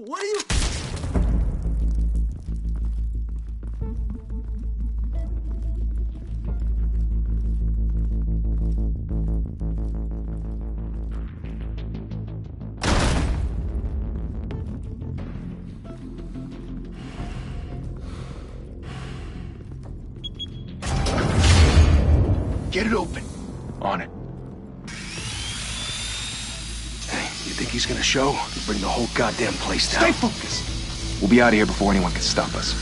What are you... Get it open. On it. Hey, you think he's gonna show? Bring the whole goddamn place down. Stay focused. We'll be out of here before anyone can stop us.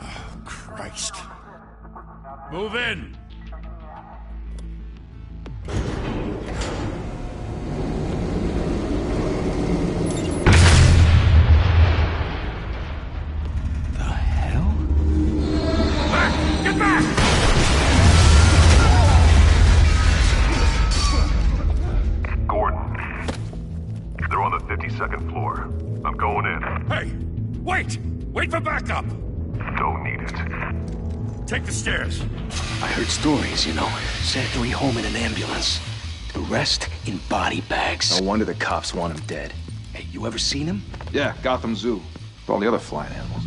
Oh, Christ. Move in! Second floor. I'm going in. Hey! Wait! Wait for backup! Don't need it. Take the stairs. I heard stories, you know. Sent Dewey home in an ambulance. The rest in body bags. No wonder the cops want him dead. Hey, you ever seen him? Yeah, Gotham Zoo. With all the other flying animals.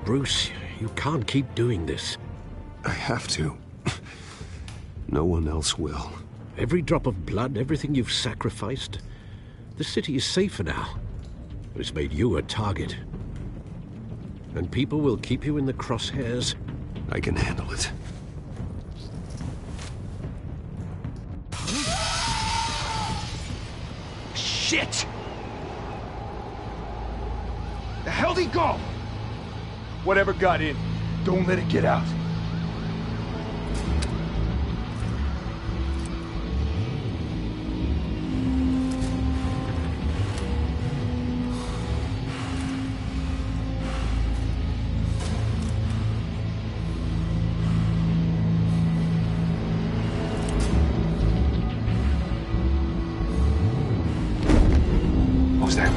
Bruce, you can't keep doing this. I have to. No one else will. Every drop of blood, everything you've sacrificed. The city is safer now. It's made you a target. And people will keep you in the crosshairs. I can handle it. Shit! The hell'd he go? Whatever got in, don't let it get out. What was that?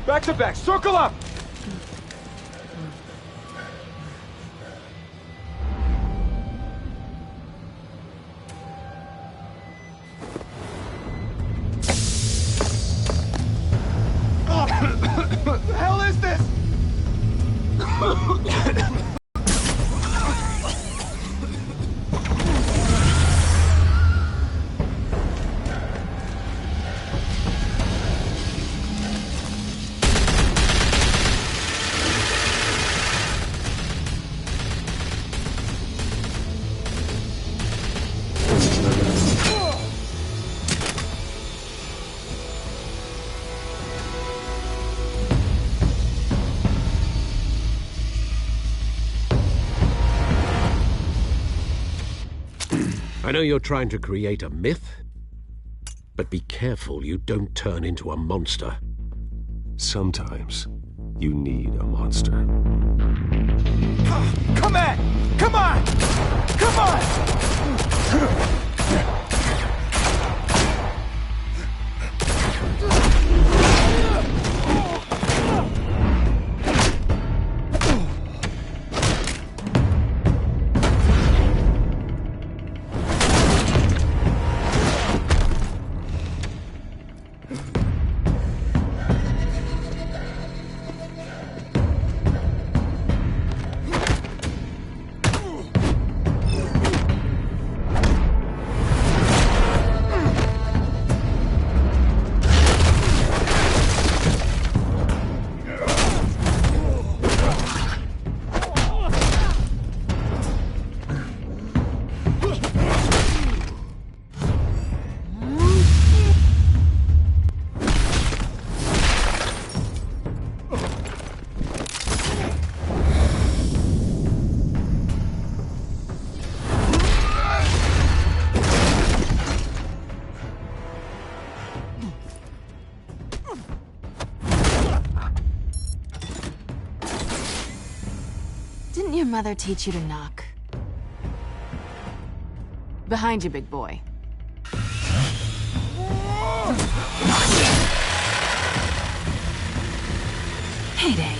Back to back, circle up! What the hell is this? I know you're trying to create a myth, but be careful you don't turn into a monster. Sometimes you need a monster. Come on! Come on! Come on! Didn't your mother teach you to knock? Behind you, big boy. Heyday.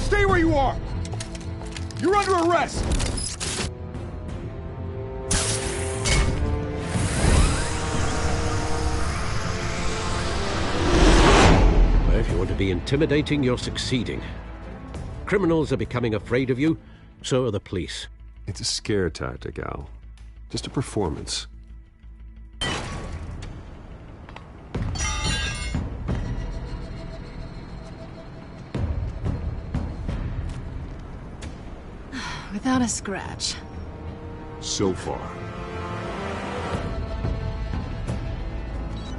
Stay where you are! You're under arrest! If you want to be intimidating, you're succeeding. Criminals are becoming afraid of you, so are the police. It's a scare tactic, Al. Just a performance. Without a scratch. So far.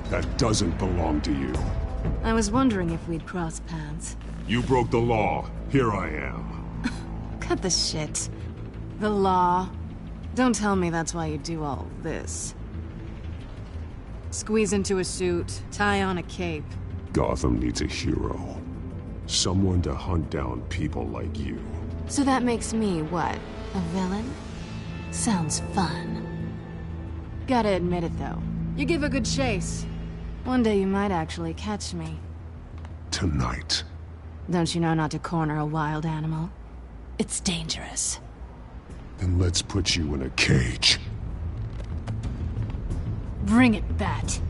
That doesn't belong to you. I was wondering if we'd cross paths. You broke the law. Here I am. Cut the shit. The law. Don't tell me that's why you do all this. Squeeze into a suit, tie on a cape. Gotham needs a hero. Someone to hunt down people like you. So that makes me, what, a villain? Sounds fun. Gotta admit it, though. You give a good chase. One day you might actually catch me. Tonight. Don't you know not to corner a wild animal? It's dangerous. Then let's put you in a cage. Bring it, Bat.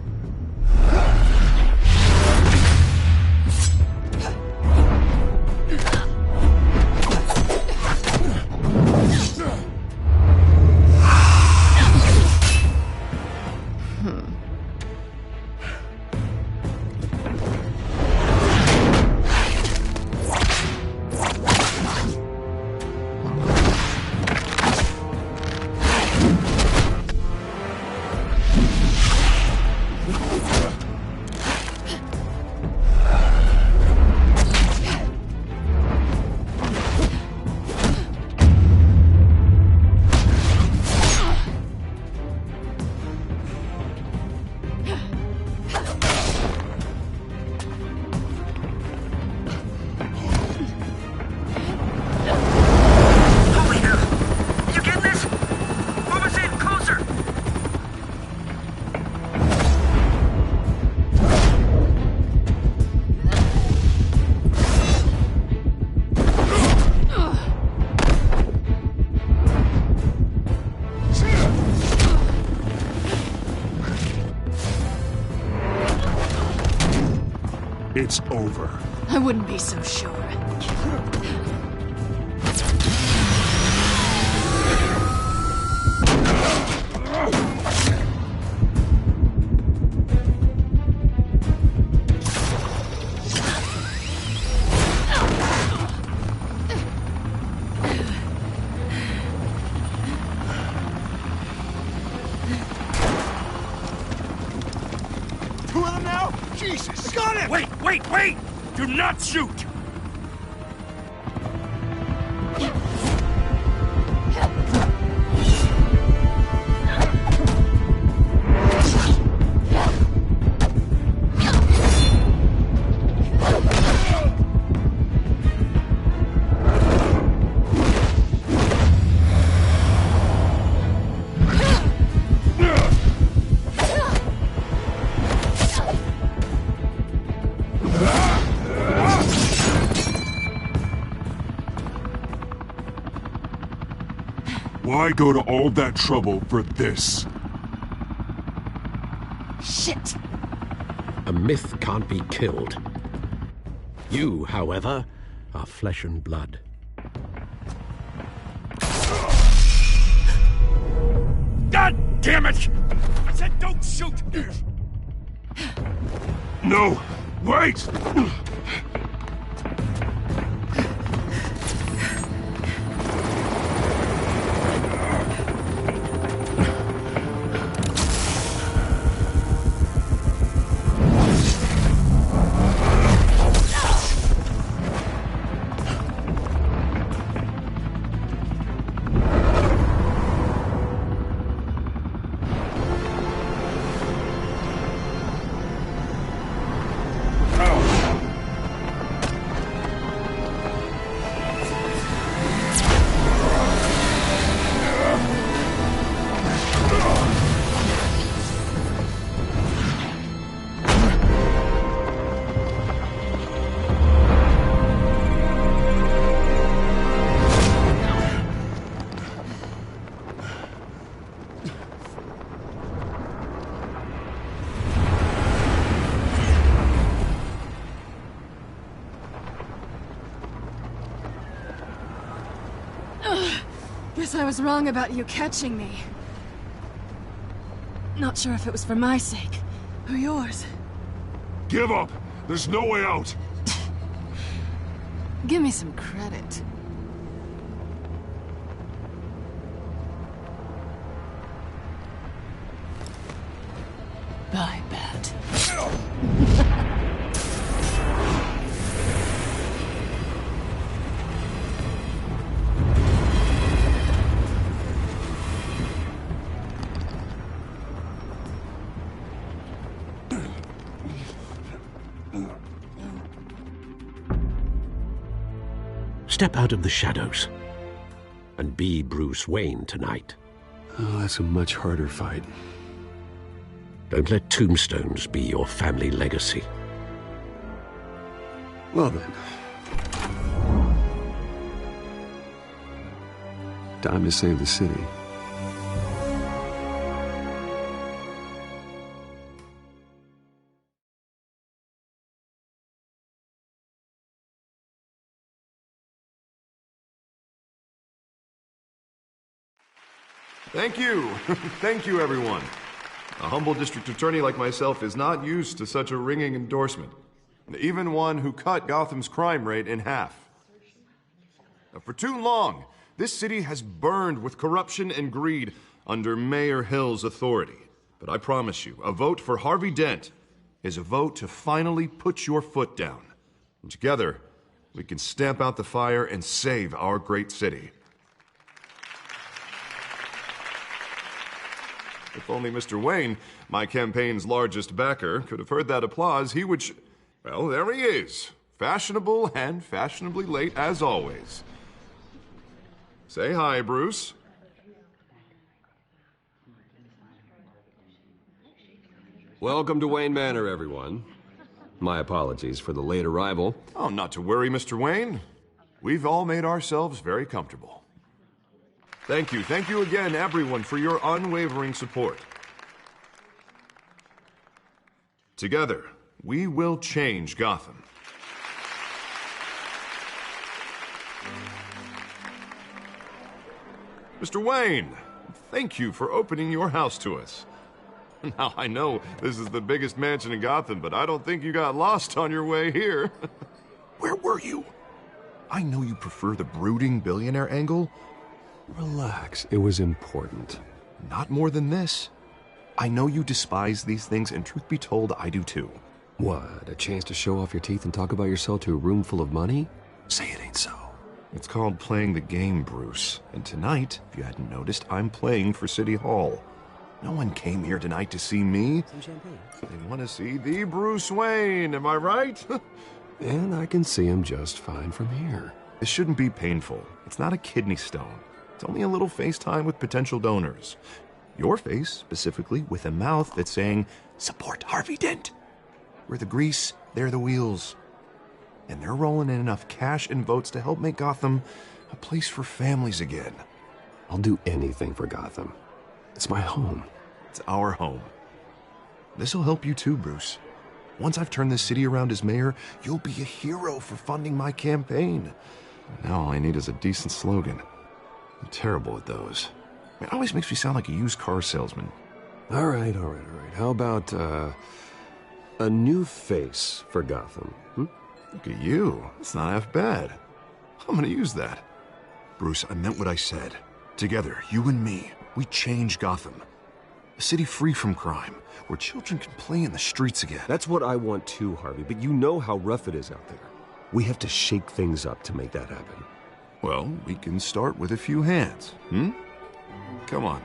It's over. I wouldn't be so sure. Two of them now? Jesus! Got it! Wait! Do not shoot! Why go to all that trouble for this? Shit! A myth can't be killed. You, however, are flesh and blood. God damn it! I said don't shoot! No! Wait! Guess I was wrong about you catching me. Not sure if it was for my sake, or yours. Give up! There's no way out! Give me some credit. Bye, Bat. Step out of the shadows and be Bruce Wayne tonight. Oh, that's a much harder fight. Don't let tombstones be your family legacy. Well then. Time to save the city. Thank you. Thank you, everyone. A humble district attorney like myself is not used to such a ringing endorsement. Even one who cut Gotham's crime rate in half. For too long, this city has burned with corruption and greed under Mayor Hill's authority. But I promise you, a vote for Harvey Dent is a vote to finally put your foot down. And together, we can stamp out the fire and save our great city. If only Mr. Wayne, my campaign's largest backer, could have heard that applause, he would well, there he is. Fashionable and fashionably late as always. Say hi, Bruce. Welcome to Wayne Manor, everyone. My apologies for the late arrival. Oh, not to worry, Mr. Wayne. We've all made ourselves very comfortable. Thank you again, everyone, for your unwavering support. Together, we will change Gotham. Mr. Wayne, thank you for opening your house to us. Now, I know this is the biggest mansion in Gotham, but I don't think you got lost on your way here. Where were you? I know you prefer the brooding billionaire angle. Relax, it was important. Not more than this. I know you despise these things, and truth be told, I do too. What, a chance to show off your teeth and talk about yourself to a room full of money? Say it ain't so. It's called playing the game, Bruce. And tonight, if you hadn't noticed, I'm playing for City Hall. No one came here tonight to see me. Some champagne. They want to see the Bruce Wayne, am I right? And I can see him just fine from here. This shouldn't be painful. It's not a kidney stone. It's only a little FaceTime with potential donors. Your face, specifically, with a mouth that's saying, support Harvey Dent. We're the grease, they're the wheels. And they're rolling in enough cash and votes to help make Gotham a place for families again. I'll do anything for Gotham. It's my home. It's our home. This'll help you too, Bruce. Once I've turned this city around as mayor, you'll be a hero for funding my campaign. Now all I need is a decent slogan. I'm terrible at those. It always makes me sound like a used car salesman. All right. How about, a new face for Gotham? Look at you. It's not half bad. I'm gonna use that. Bruce, I meant what I said. Together, you and me, we change Gotham. A city free from crime, where children can play in the streets again. That's what I want too, Harvey, but you know how rough it is out there. We have to shake things up to make that happen. Well, we can start with a few hands, Come on.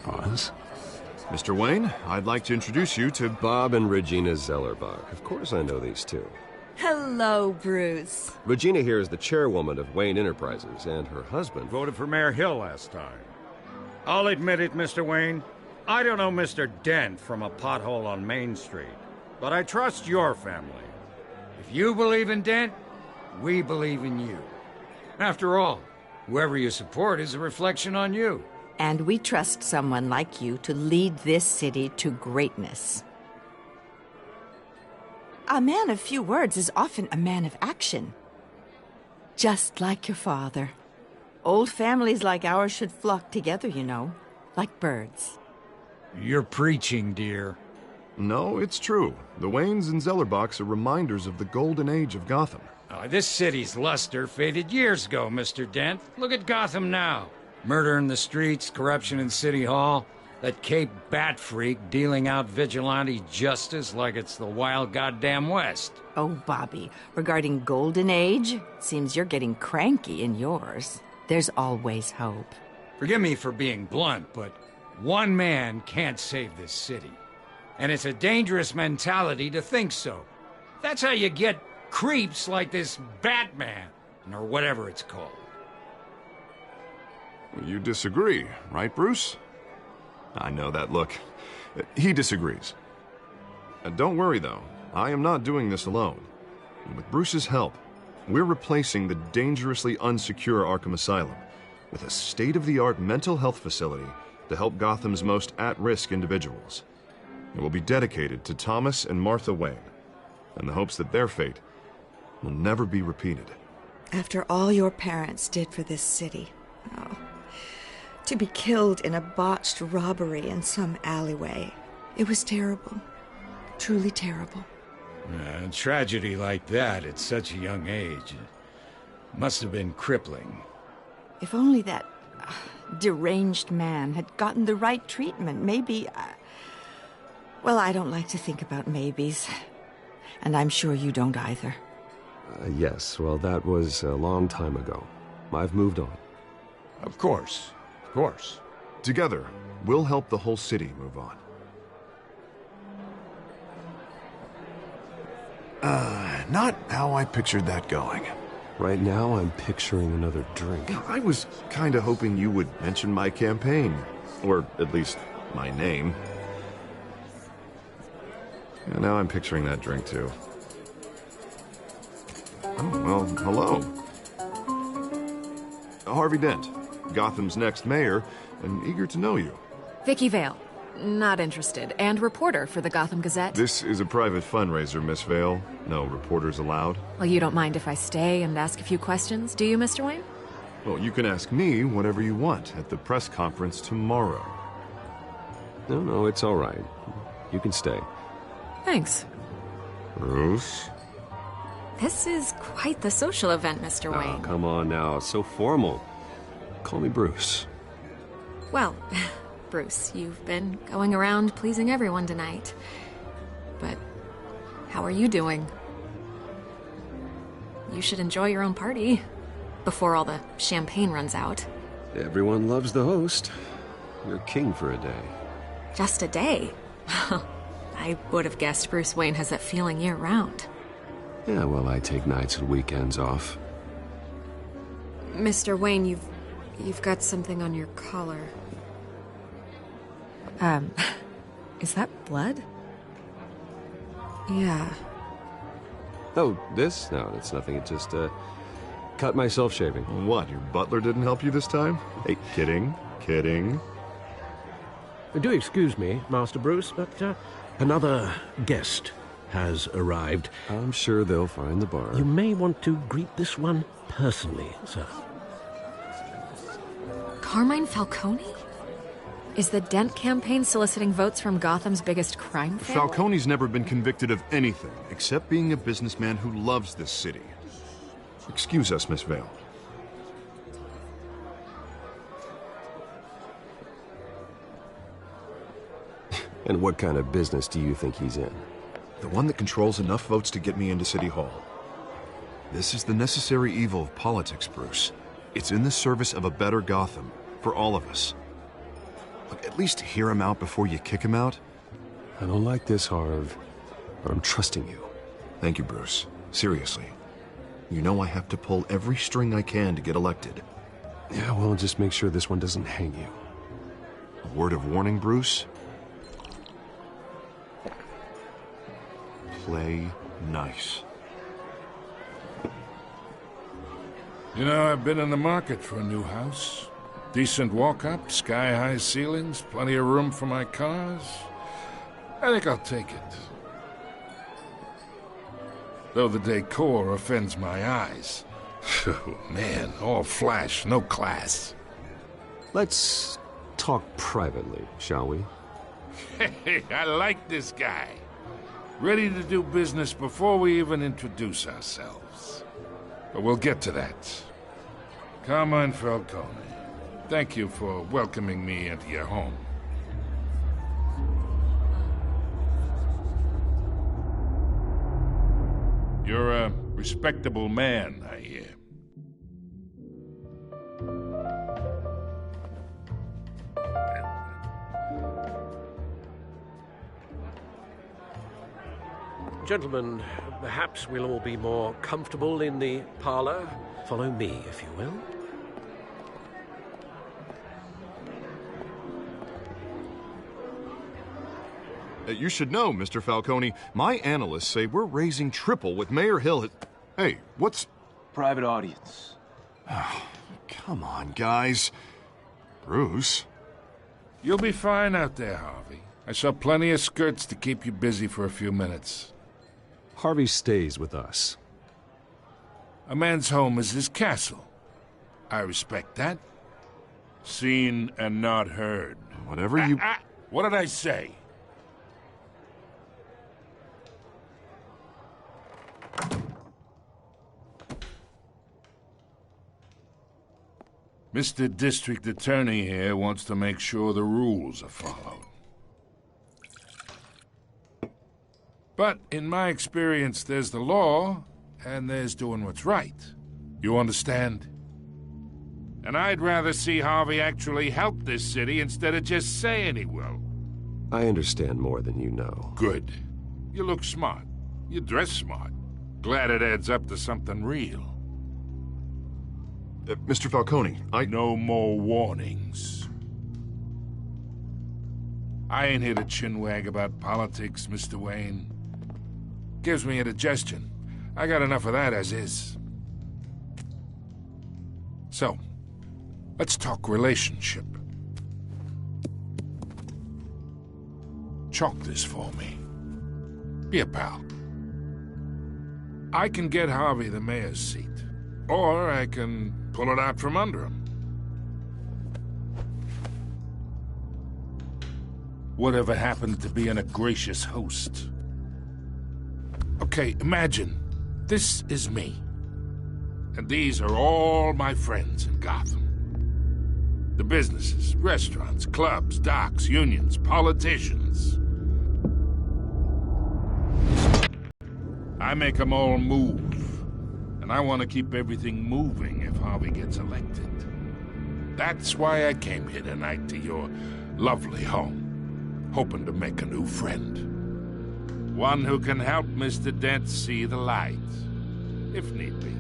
Boss? Mr. Wayne, I'd like to introduce you to Bob and Regina Zellerbach. Of course I know these two. Hello, Bruce. Regina here is the chairwoman of Wayne Enterprises, and her husband... Voted for Mayor Hill last time. I'll admit it, Mr. Wayne. I don't know Mr. Dent from a pothole on Main Street, but I trust your family. If you believe in Dent, we believe in you. After all, whoever you support is a reflection on you. And we trust someone like you to lead this city to greatness. A man of few words is often a man of action. Just like your father. Old families like ours should flock together, you know, like birds. You're preaching, dear. No, it's true. The Waynes and Zellerbachs are reminders of the golden age of Gotham. This city's luster faded years ago, Mr. Dent. Look at Gotham now. Murder in the streets, corruption in City Hall, that Cape Bat freak dealing out vigilante justice like it's the wild goddamn West. Oh, Bobby, regarding Golden Age, seems you're getting cranky in yours. There's always hope. Forgive me for being blunt, but one man can't save this city. And it's a dangerous mentality to think so. That's how you get creeps like this Batman, or whatever it's called. You disagree, right, Bruce? I know that look. He disagrees. Don't worry, though. I am not doing this alone. With Bruce's help, we're replacing the dangerously unsecure Arkham Asylum with a state-of-the-art mental health facility to help Gotham's most at-risk individuals. It will be dedicated to Thomas and Martha Wayne, in the hopes that their fate will never be repeated. After all your parents did for this city, to be killed in a botched robbery in some alleyway, it was terrible. Truly terrible. A tragedy like that at such a young age must have been crippling. If only that deranged man had gotten the right treatment, maybe... Well, I don't like to think about maybes. And I'm sure you don't either. Yes, well, that was a long time ago. I've moved on. Of course. Of course. Together, we'll help the whole city move on. Not how I pictured that going. Right now, I'm picturing another drink. I was kinda hoping you would mention my campaign. Or at least, my name. And now I'm picturing that drink, too. Oh, well, hello. Harvey Dent, Gotham's next mayor, and eager to know you. Vicky Vale. Not interested. And reporter for the Gotham Gazette. This is a private fundraiser, Miss Vale. No reporters allowed. Well, you don't mind if I stay and ask a few questions, do you, Mr. Wayne? Well, you can ask me whatever you want at the press conference tomorrow. No, it's all right. You can stay. Thanks. Bruce? This is quite the social event, Mr. Wayne. Oh, come on now. So formal. Call me Bruce. Well, Bruce, you've been going around pleasing everyone tonight. But how are you doing? You should enjoy your own party before all the champagne runs out. Everyone loves the host. You're king for a day. Just a day? I would have guessed Bruce Wayne has that feeling year-round. Yeah, well, I take nights and weekends off. Mr. Wayne, you've got something on your collar. Is that blood? Yeah. Oh, this? No, it's nothing. It just, cut myself shaving. What, your butler didn't help you this time? Hey, kidding. Do excuse me, Master Bruce, but another guest has arrived. I'm sure they'll find the bar. You may want to greet this one personally, sir. Carmine Falcone? Is the Dent campaign soliciting votes from Gotham's biggest crime family? Falcone's never been convicted of anything except being a businessman who loves this city. Excuse us, Miss Vale. And what kind of business do you think he's in? The one that controls enough votes to get me into City Hall. This is the necessary evil of politics, Bruce. It's in the service of a better Gotham, for all of us. Look, at least hear him out before you kick him out. I don't like this, Harv, but I'm trusting you. Thank you, Bruce. Seriously. You know I have to pull every string I can to get elected. Yeah, well, just make sure this one doesn't hang you. A word of warning, Bruce? Play nice. You know, I've been in the market for a new house. Decent walk-up, sky-high ceilings, plenty of room for my cars. I think I'll take it. Though the decor offends my eyes. Oh, man, all flash, no class. Let's talk privately, shall we? Hey, I like this guy. Ready to do business before we even introduce ourselves. But we'll get to that. Carmine Falcone, thank you for welcoming me into your home. You're a respectable man, I hear. Gentlemen, perhaps we'll all be more comfortable in the parlor. Follow me, if you will. You should know, Mr. Falcone, my analysts say we're raising triple with Mayor Hill. Hey, what's... Private audience. Oh, come on, guys. Bruce? You'll be fine out there, Harvey. I saw plenty of skirts to keep you busy for a few minutes. Harvey stays with us. A man's home is his castle. I respect that. Seen and not heard. Whatever you... What did I say? Mr. District Attorney here wants to make sure the rules are followed. But in my experience, there's the law, and there's doing what's right. You understand? And I'd rather see Harvey actually help this city instead of just saying he will. I understand more than you know. Good. You look smart. You dress smart. Glad it adds up to something real. Mr. Falcone, No more warnings. I ain't here to chinwag about politics, Mr. Wayne. Gives me indigestion. I got enough of that as is. So, let's talk relationship. Chalk this for me. Be a pal. I can get Harvey the mayor's seat, or I can pull it out from under him. Whatever happened to being a gracious host? Okay, imagine. This is me. And these are all my friends in Gotham. The businesses, restaurants, clubs, docks, unions, politicians. I make them all move. And I want to keep everything moving if Harvey gets elected. That's why I came here tonight to your lovely home, hoping to make a new friend. One who can help Mr. Dent see the light, if need be.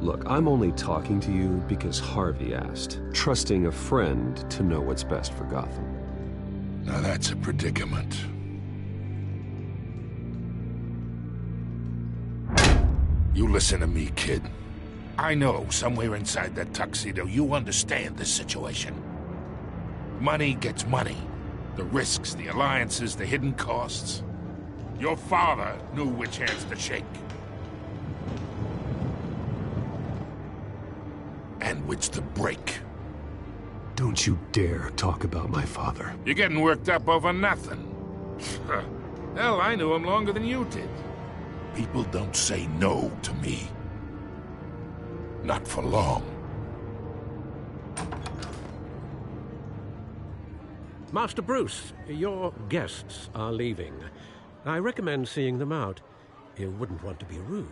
Look, I'm only talking to you because Harvey asked, trusting a friend to know what's best for Gotham. Now that's a predicament. You listen to me, kid. I know somewhere inside that tuxedo you understand this situation. Money gets money. The risks, the alliances, the hidden costs. Your father knew which hands to shake. And which to break. Don't you dare talk about my father. You're getting worked up over nothing. Hell, I knew him longer than you did. People don't say no to me. Not for long. Master Bruce, your guests are leaving. I recommend seeing them out. You wouldn't want to be rude.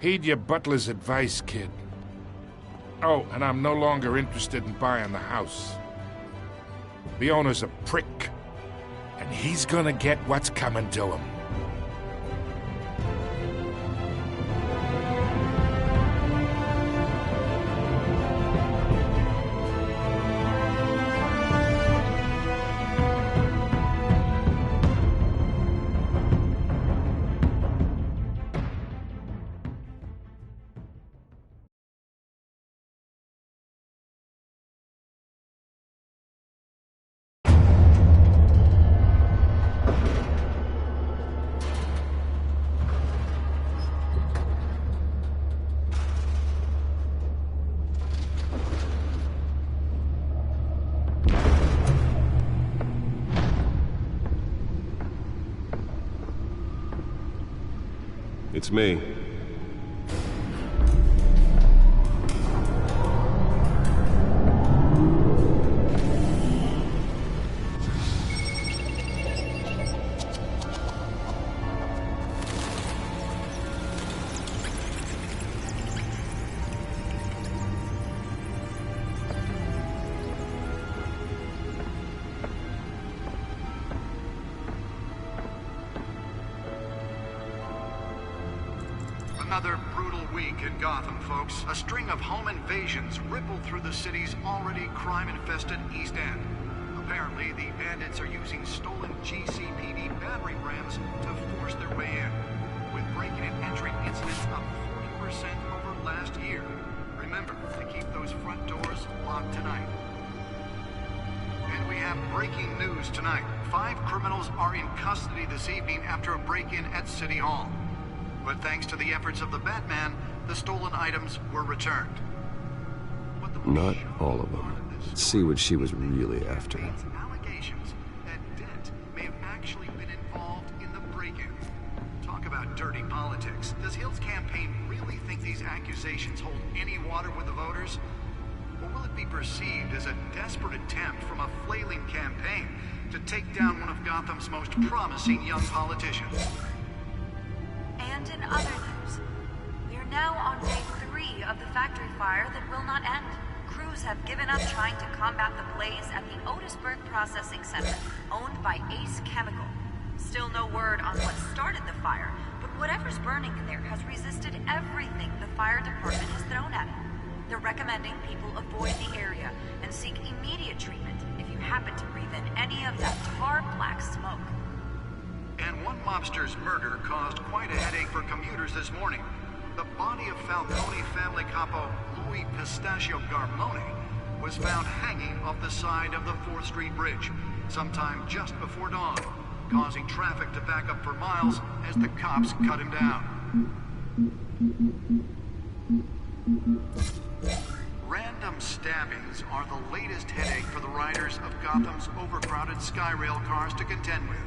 Heed your butler's advice, kid. Oh, and I'm no longer interested in buying the house. The owner's a prick, and he's gonna get what's coming to him. It's me. Another brutal week in Gotham, folks. A string of home invasions rippled through the city's already crime-infested East End. Apparently, the bandits are using stolen GCPD battering rams to force their way in, with breaking and entering incidents up 40% over last year. Remember to keep those front doors locked tonight. And we have breaking news tonight. 5 criminals are in custody this evening after a break-in at City Hall. But thanks to the efforts of the Batman, the stolen items were returned. Not all of them. Let's see what she was really after. Allegations that Dent may have actually been involved in the break-in. Talk about dirty politics. Does Hill's campaign really think these accusations hold any water with the voters? Or will it be perceived as a desperate attempt from a flailing campaign to take down one of Gotham's most promising young politicians? And in other news, we are now on day 3 of the factory fire that will not end. Crews have given up trying to combat the blaze at the Otisburg Processing Center, owned by Ace Chemical. Still no word on what started the fire, but whatever's burning there has resisted everything the fire department has thrown at it. They're recommending people avoid the area and seek immediate treatment if you happen to breathe in any of that tar black smoke. And one mobster's murder caused quite a headache for commuters this morning. The body of Falcone family capo Louis Pistachio Garmone was found hanging off the side of the 4th Street Bridge sometime just before dawn, causing traffic to back up for miles as the cops cut him down. Random stabbings are the latest headache for the riders of Gotham's overcrowded Skyrail cars to contend with.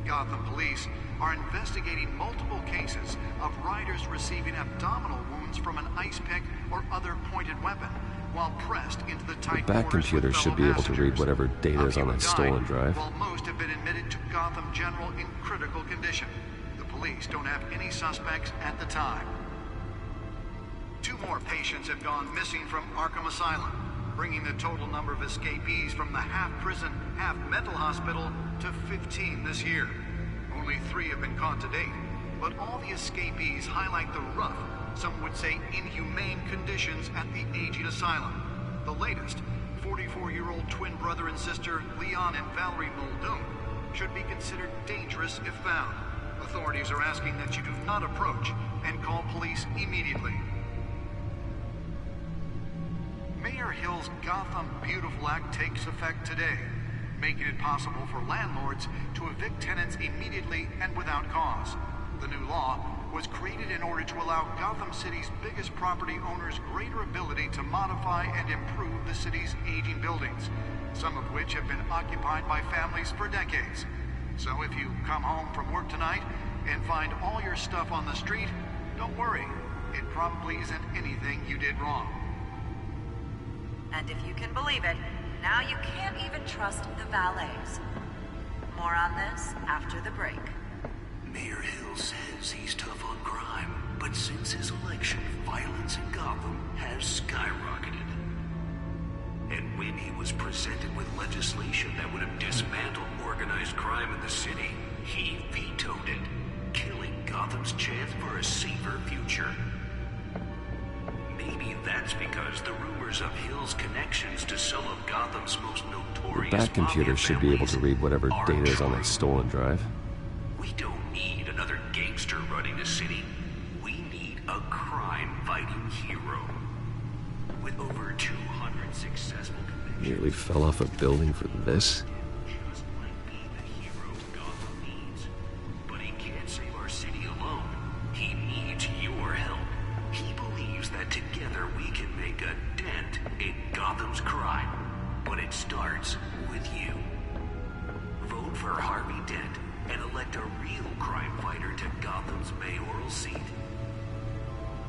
Gotham police are investigating multiple cases of riders receiving abdominal wounds from an ice pick or other pointed weapon while pressed into the tight The back computer should be able to read whatever data is on that stolen drive. While most have been admitted to Gotham General in critical condition. The police don't have any suspects at the time. 2 more patients have gone missing from Arkham Asylum, bringing the total number of escapees from the half-prison, half-mental hospital to 15 this year. Only 3 have been caught to date, but all the escapees highlight the rough, some would say inhumane conditions at the aging asylum. The latest, 44-year-old twin brother and sister Leon and Valerie Muldoon, should be considered dangerous if found. Authorities are asking that you do not approach and call police immediately. Mayor Hill's Gotham Beautiful Act takes effect today, making it possible for landlords to evict tenants immediately and without cause. The new law was created in order to allow Gotham City's biggest property owners greater ability to modify and improve the city's aging buildings, some of which have been occupied by families for decades. So if you come home from work tonight and find all your stuff on the street, don't worry. It probably isn't anything you did wrong. And if you can believe it, now you can't even trust the valets. More on this after the break. Mayor Hill says he's tough on crime, but since his election, violence in Gotham has skyrocketed. And when he was presented with legislation that would have dismantled organized crime in the city, he vetoed it, killing Gotham's chance for a safer future. Maybe that's because the rumors of Hill's connections to some of Gotham's most notorious The back computer should be able to read whatever data is on that stolen drive. We don't need another gangster running the city. We need a crime-fighting hero. With over 200 successful convictions... Nearly fell off a building for this? Just might be the hero Gotham needs. But he can't save our city alone. He needs your help. He believes that together we can make a dent in Gotham's crime. But it starts with you. Vote for Harvey Dent and elect a real crime fighter to Gotham's mayoral seat.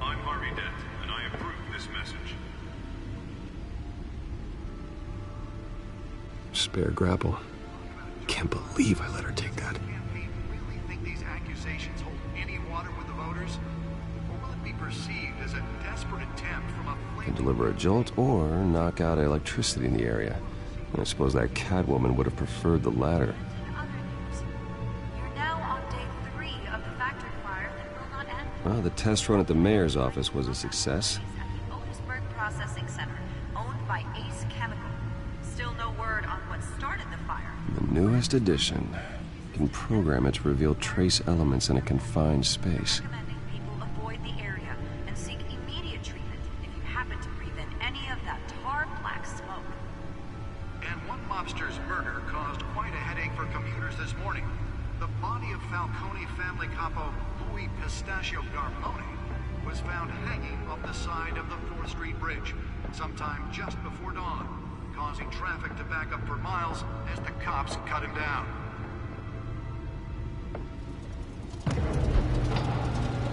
I'm Harvey Dent, and I approve this message. Spare grapple. Can't believe I let her take that. Campaign really think these accusations hold any water with the voters? Or will it be perceived as a desperate attempt from a Can deliver a jolt or knock out electricity in the area. I suppose that Catwoman would have preferred the latter. You're now on day 3 of the factory fire that will not end. Well, the test run at the mayor's office was a success. At the Otisburg Processing Center, owned by Ace Chemical. Still no word on what started the fire. The newest addition. You can program it to reveal trace elements in a confined space. Recommending people avoid the area and seek immediate treatment if you happen to breathe in any of that tar black smoke. And one mobster's murder caused quite a headache for commuters this morning. The body of Falcone family capo Louis Pistachio Garmone was found hanging off the side of the 4th Street Bridge sometime just before dawn, causing traffic to back up for miles as the cops cut him down.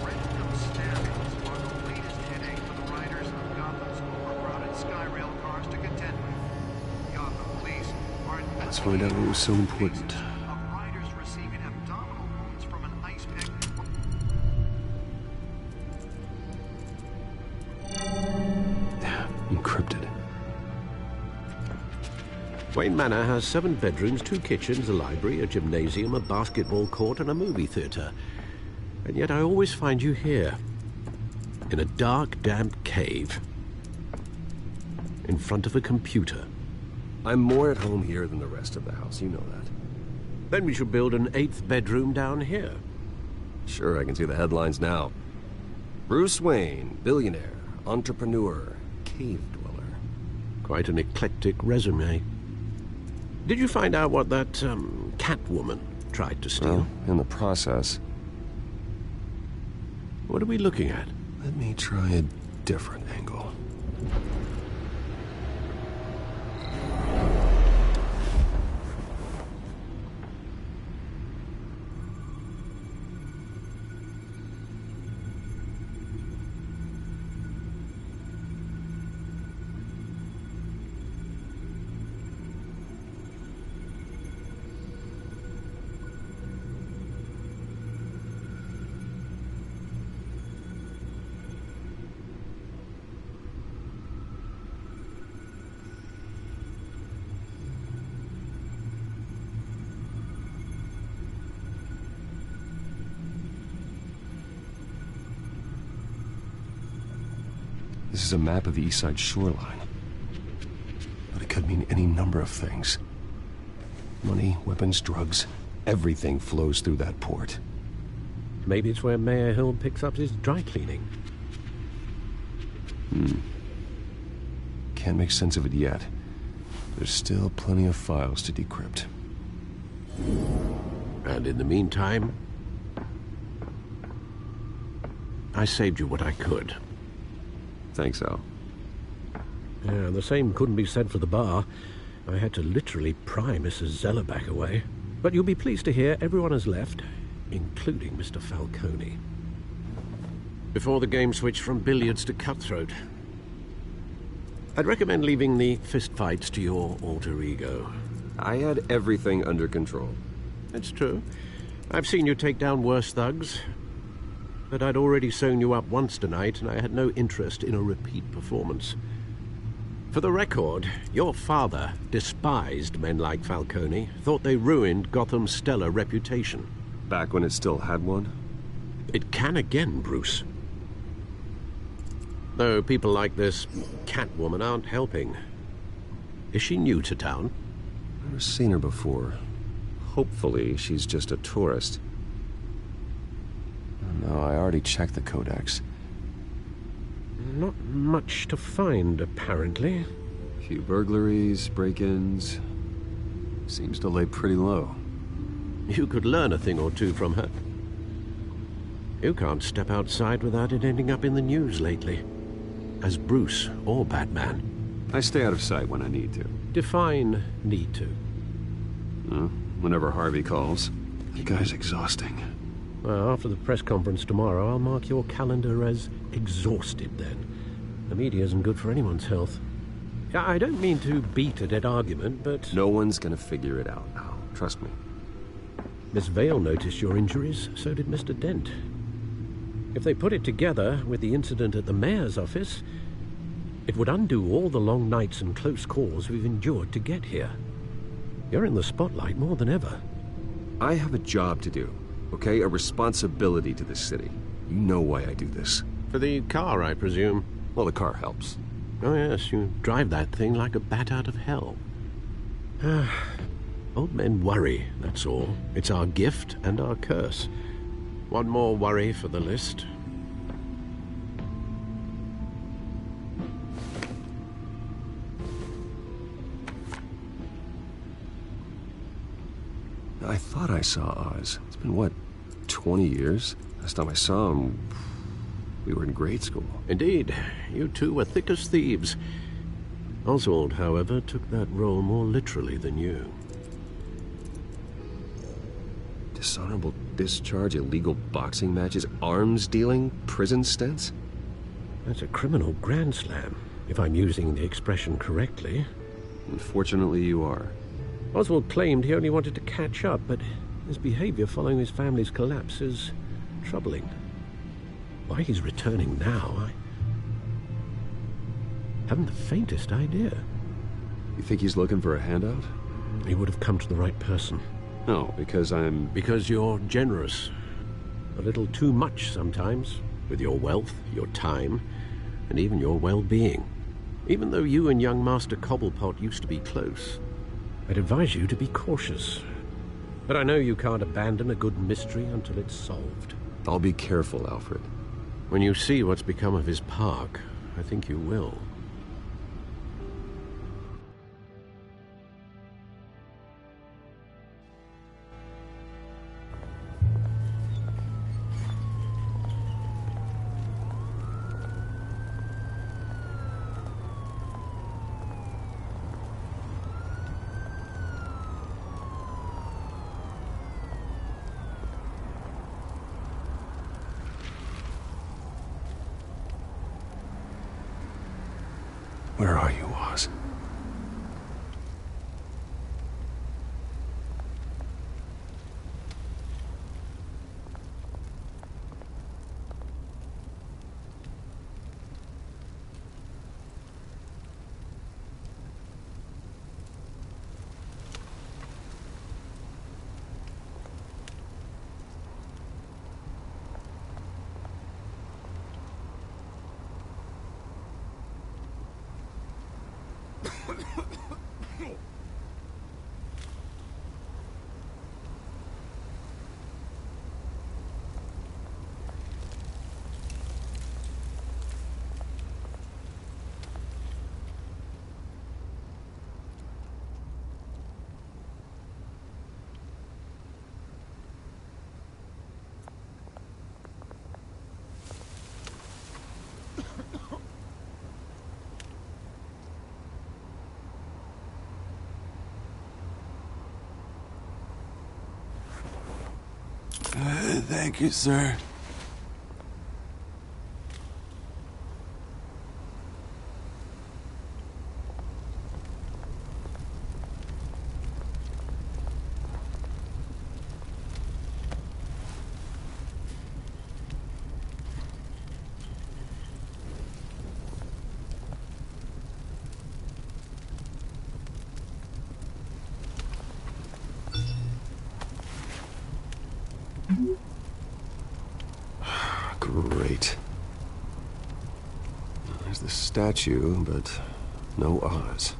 Random stabbings are the latest headache for the riders of Gotham's overcrowded Skyrail cars to contend with. Gotham police are Let's find out what was so important. of riders receiving abdominal wounds from an ice pick. Encrypted. Wayne Manor has 7 bedrooms, 2 kitchens, a library, a gymnasium, a basketball court, and a movie theater. And yet I always find you here, in a dark, damp cave, in front of a computer. I'm more at home here than the rest of the house, you know that. Then we should build an 8th bedroom down here. Sure, I can see the headlines now. Bruce Wayne, billionaire, entrepreneur, cave dweller. Quite an eclectic resume. Did you find out what that, Catwoman tried to steal? Well, in the process. What are we looking at? Let me try a different angle. This is a map of the East Side shoreline. But it could mean any number of things. Money, weapons, drugs, everything flows through that port. Maybe it's where Mayor Hill picks up his dry cleaning. Can't make sense of it yet. There's still plenty of files to decrypt. And in the meantime, I saved you what I could. Thanks, Al. Yeah, the same couldn't be said for the bar. I had to literally pry Mrs. Zellerbach away. But you'll be pleased to hear everyone has left, including Mr. Falcone. Before the game switched from billiards to cutthroat. I'd recommend leaving the fistfights to your alter ego. I had everything under control. It's true. I've seen you take down worse thugs. But I'd already sewn you up once tonight, and I had no interest in a repeat performance. For the record, your father despised men like Falcone, thought they ruined Gotham's stellar reputation. Back when it still had one? It can again, Bruce. Though people like this Catwoman aren't helping. Is she new to town? Never seen her before. Hopefully, she's just a tourist. No, I already checked the Codex. Not much to find, apparently. A few burglaries, break-ins. Seems to lay pretty low. You could learn a thing or two from her. You can't step outside without it ending up in the news lately. As Bruce or Batman. I stay out of sight when I need to. Define need to. Whenever Harvey calls. The guy's exhausting. Well, after the press conference tomorrow, I'll mark your calendar as exhausted then. The media isn't good for anyone's health. I don't mean to beat a dead argument, but... No one's gonna figure it out now. Trust me. Miss Vale noticed your injuries, so did Mr. Dent. If they put it together with the incident at the mayor's office, it would undo all the long nights and close calls we've endured to get here. You're in the spotlight more than ever. I have a job to do, okay? A responsibility to this city. You know why I do this. For the car, I presume. Well, the car helps. Oh yes, you drive that thing like a bat out of hell. Old men worry, that's all. It's our gift and our curse. One more worry for the list. I thought I saw Oz. It's been, what, 20 years? Last time I saw him, we were in grade school. Indeed. You two were thick as thieves. Oswald, however, took that role more literally than you. Dishonorable discharge, illegal boxing matches, arms dealing, prison stints? That's a criminal grand slam, if I'm using the expression correctly. Unfortunately, you are. Oswald claimed he only wanted to catch up, but his behavior following his family's collapse is troubling. Why he's returning now, I haven't the faintest idea. You think he's looking for a handout? He would have come to the right person. No, because I'm... Because you're generous. A little too much sometimes, with your wealth, your time, and even your well-being. Even though you and young Master Cobblepot used to be close, I'd advise you to be cautious. But I know you can't abandon a good mystery until it's solved. I'll be careful, Alfred. When you see what's become of his park, I think you will. Where are you, Oz? Thank you, sir. Great. There's the statue, but no Oz.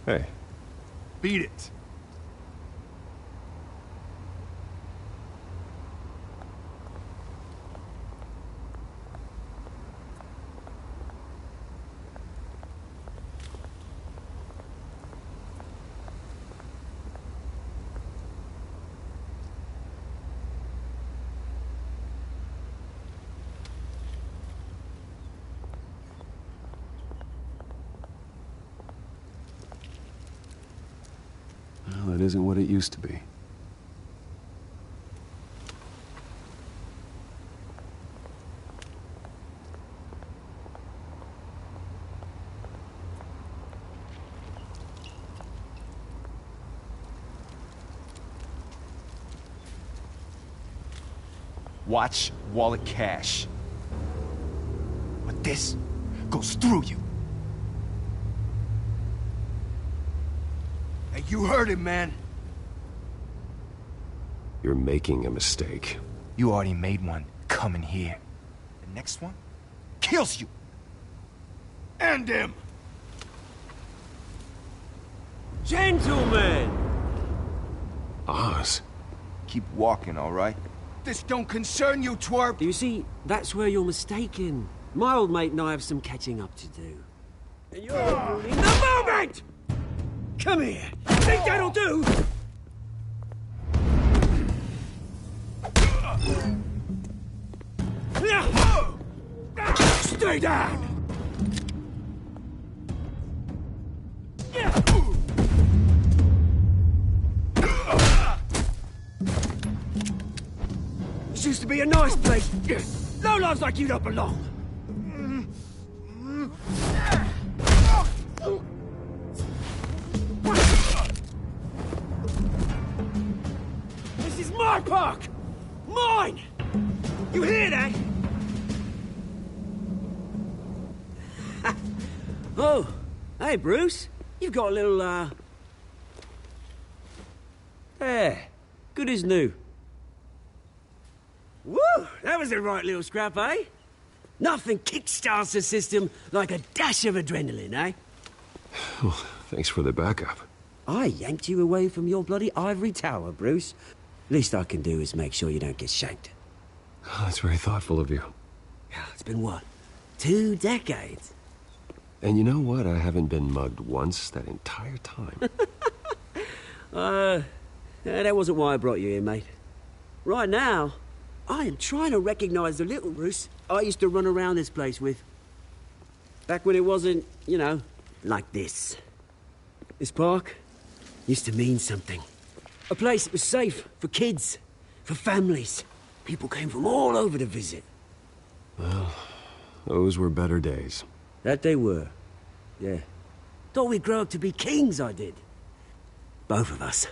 Hey. Beat it. Well, it isn't what it used to be. Watch wallet cash. But this goes through you. Hey, you heard him, man. You're making a mistake. You already made one coming here. The next one kills you. End him. Gentlemen! Oz. Keep walking, all right? This don't concern you, twerp. You see, that's where you're mistaken. My old mate and I have some catching up to do. And you're ruining the moment! Come here. Think that'll do? Stay down! This used to be a nice place. Lowlifes like you don't belong. This is my park! Mine! You hear that? Oh, hey, Bruce. You've got a little, There. Good as new. Woo! That was a right little scrap, eh? Nothing kickstarts the system like a dash of adrenaline, eh? Well, thanks for the backup. I yanked you away from your bloody ivory tower, Bruce. Least I can do is make sure you don't get shanked. Oh, that's very thoughtful of you. It's been what? 2 decades? And you know what? I haven't been mugged once that entire time. That wasn't why I brought you here, mate. Right now, I am trying to recognize the little Bruce I used to run around this place with. Back when it wasn't, you know, like this. This park used to mean something. A place that was safe for kids, for families. People came from all over to visit. Well, those were better days. That they were. Yeah. Thought we'd grow up to be kings, I did. Both of us.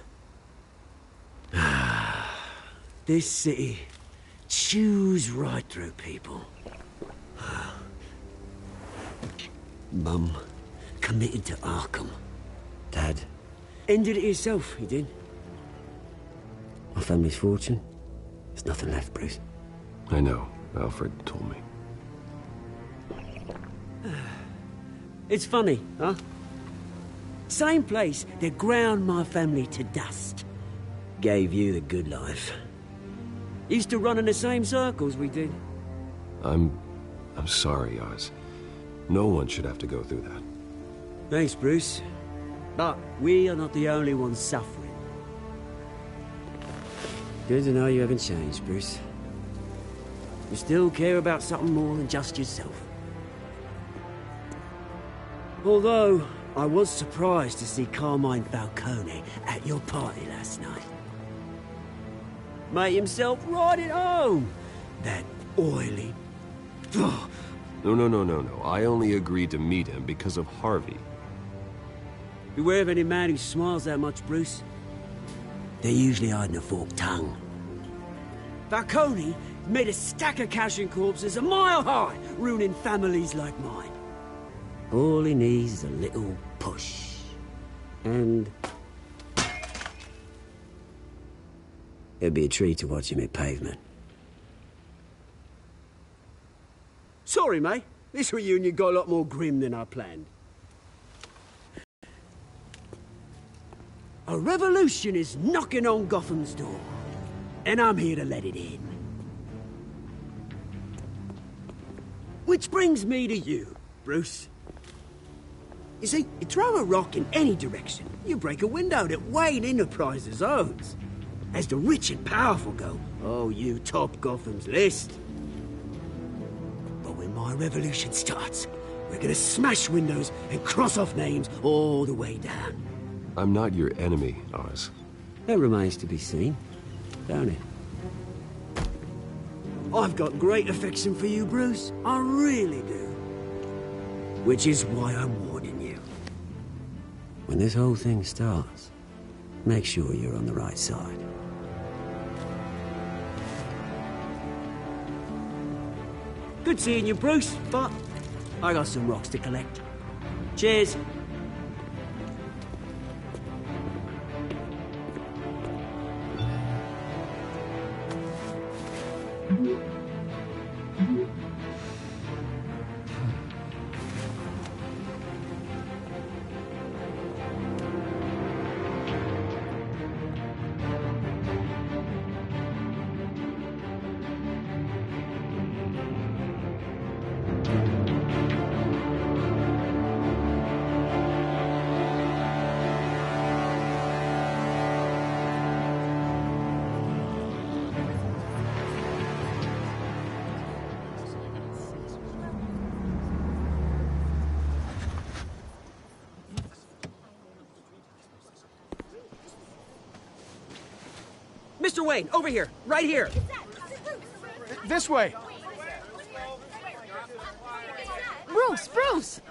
This city chews right through people. Mum committed to Arkham. Dad ended it himself, he did. My family's fortune. There's nothing left, Bruce. I know. Alfred told me. It's funny, huh? Same place that ground my family to dust. Gave you the good life. Used to run in the same circles we did. I'm I'm sorry, Oz. No one should have to go through that. Thanks, Bruce. But we are not the only ones suffering. Good to know you haven't changed, Bruce. You still care about something more than just yourself. Although, I was surprised to see Carmine Falcone at your party last night. Made himself right at home. That oily... No. I only agreed to meet him because of Harvey. Beware of any man who smiles that much, Bruce. They're usually hiding a forked tongue. Falcone made a stack of cashing corpses a mile high, ruining families like mine. All he needs is a little push. And... it'd be a treat to watch him hit pavement. Sorry, mate. This reunion got a lot more grim than I planned. A revolution is knocking on Gotham's door, and I'm here to let it in. Which brings me to you, Bruce. You see, you throw a rock in any direction, you break a window that Wayne Enterprises owns. As the rich and powerful go, oh, you top Gotham's list. But when my revolution starts, we're gonna smash windows and cross off names all the way down. I'm not your enemy, Oz. That remains to be seen, don't it? I've got great affection for you, Bruce. I really do. Which is why I'm warning you. When this whole thing starts, make sure you're on the right side. Good seeing you, Bruce, but I got some rocks to collect. Cheers. Mr. Wayne, over here, right here. This way. Bruce!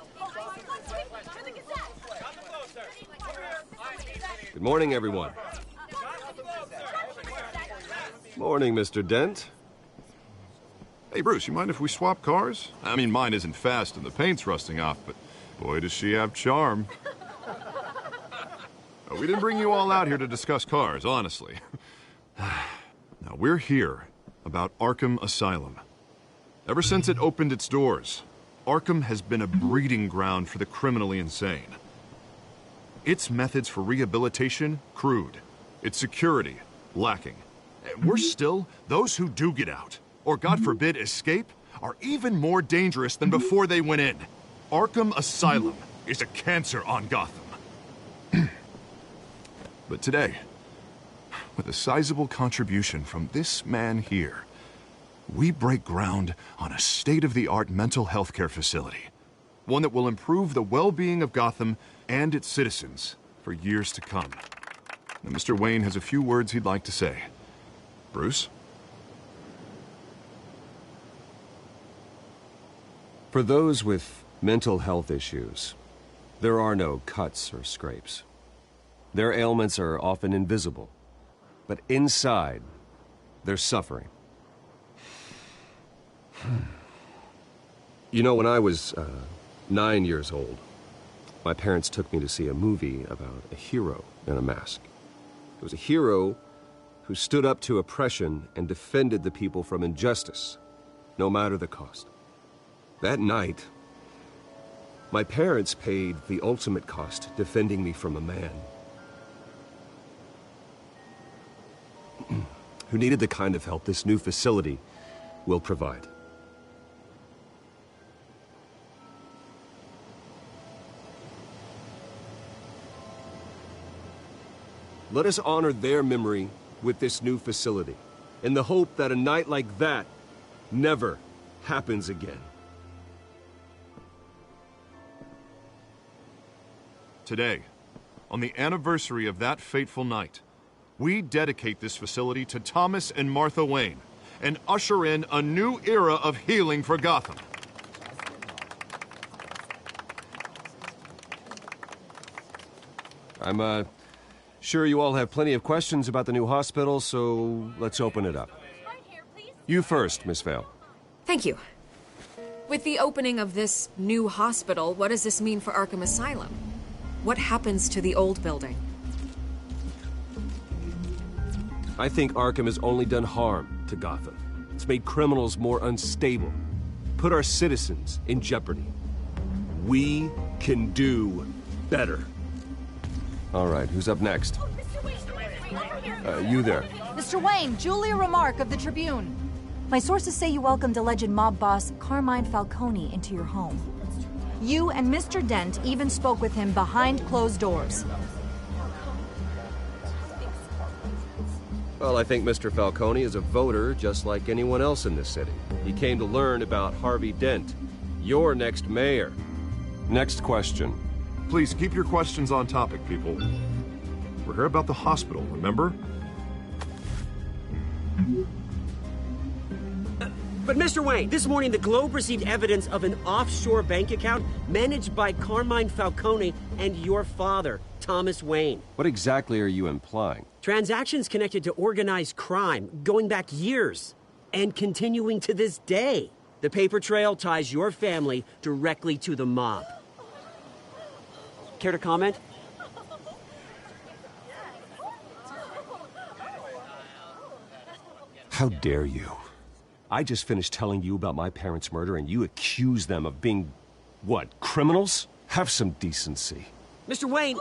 Good morning, everyone. Morning, Mr. Dent. Hey, Bruce, you mind if we swap cars? I mean, mine isn't fast and the paint's rusting off, but boy, does she have charm. We didn't bring you all out here to discuss cars, honestly. Now, we're here about Arkham Asylum. Ever since it opened its doors, Arkham has been a breeding ground for the criminally insane. Its methods for rehabilitation, crude. Its security, lacking. And worse still, those who do get out, or God forbid, escape, are even more dangerous than before they went in. Arkham Asylum is a cancer on Gotham. But today, with a sizable contribution from this man here, we break ground on a state-of-the-art mental health care facility. One that will improve the well-being of Gotham and its citizens for years to come. Now, Mr. Wayne has a few words he'd like to say. Bruce? For those with mental health issues, there are no cuts or scrapes. Their ailments are often invisible. But inside, they're suffering. You know, when I was 9 years old, my parents took me to see a movie about a hero in a mask. It was a hero who stood up to oppression and defended the people from injustice, no matter the cost. That night, my parents paid the ultimate cost defending me from a man who needed the kind of help this new facility will provide. Let us honor their memory with this new facility, in the hope that a night like that never happens again. Today, on the anniversary of that fateful night, we dedicate this facility to Thomas and Martha Wayne and usher in a new era of healing for Gotham. I'm, sure you all have plenty of questions about the new hospital, so let's open it up. You first, Miss Vale. Thank you. With the opening of this new hospital, what does this mean for Arkham Asylum? What happens to the old building? I think Arkham has only done harm to Gotham. It's made criminals more unstable, put our citizens in jeopardy. We can do better. All right, who's up next? You there. Mr. Wayne, Julia Remark of the Tribune. My sources say you welcomed alleged mob boss Carmine Falcone into your home. You and Mr. Dent even spoke with him behind closed doors. Well, I think Mr. Falcone is a voter just like anyone else in this city. He came to learn about Harvey Dent, your next mayor. Next question. Please keep your questions on topic, people. We're here about the hospital, remember? But Mr. Wayne, this morning the Globe received evidence of an offshore bank account managed by Carmine Falcone and your father, Thomas Wayne. What exactly are you implying? Transactions connected to organized crime going back years and continuing to this day. The paper trail ties your family directly to the mob. Care to comment? How dare you? I just finished telling you about my parents' murder and you accuse them of being, what, criminals? Have some decency. Mr. Wayne,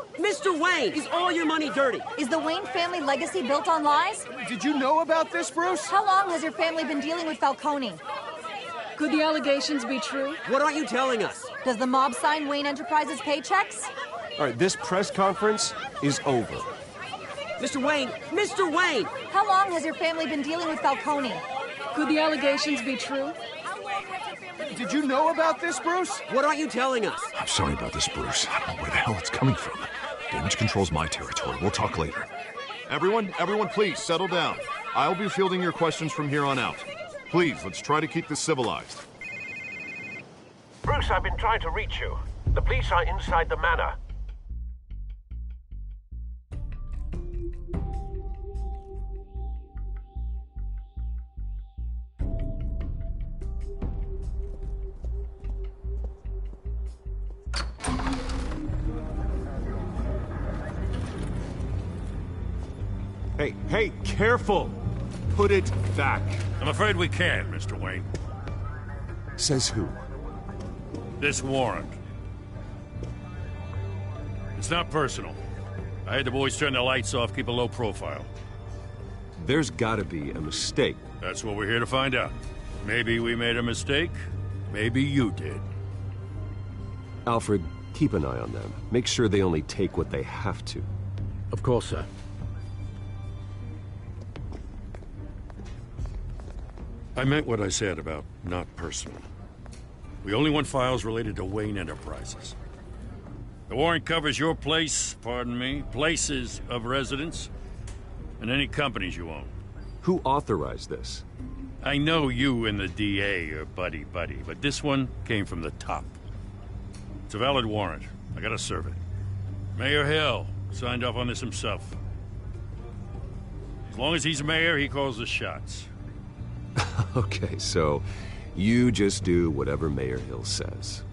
is all your money dirty? Is the Wayne family legacy built on lies? Did you know about this, Bruce? How long has your family been dealing with Falcone? Could the allegations be true? What aren't you telling us? Does the mob sign Wayne Enterprises paychecks? All right, this press conference is over. Mr. Wayne! How long has your family been dealing with Falcone? Could the allegations be true? Did you know about this, Bruce? What aren't you telling us? I'm sorry about this, Bruce. I don't know where the hell it's coming from. Damage control's my territory. We'll talk later. Everyone, please, settle down. I'll be fielding your questions from here on out. Please, let's try to keep this civilized. Bruce, I've been trying to reach you. The police are inside the manor. Hey, careful! Put it back. I'm afraid we can't, Mr. Wayne. Says who? This warrant. It's not personal. I had the boys turn the lights off, keep a low profile. There's gotta be a mistake. That's what we're here to find out. Maybe we made a mistake. Maybe you did. Alfred, keep an eye on them. Make sure they only take what they have to. Of course, sir. I meant what I said about not personal. We only want files related to Wayne Enterprises. The warrant covers your place, places of residence, and any companies you own. Who authorized this? I know you and the DA are buddy-buddy, but this one came from the top. It's a valid warrant. I gotta serve it. Mayor Hill signed off on this himself. As long as he's mayor, he calls the shots. Okay, so you just do whatever Mayor Hill says.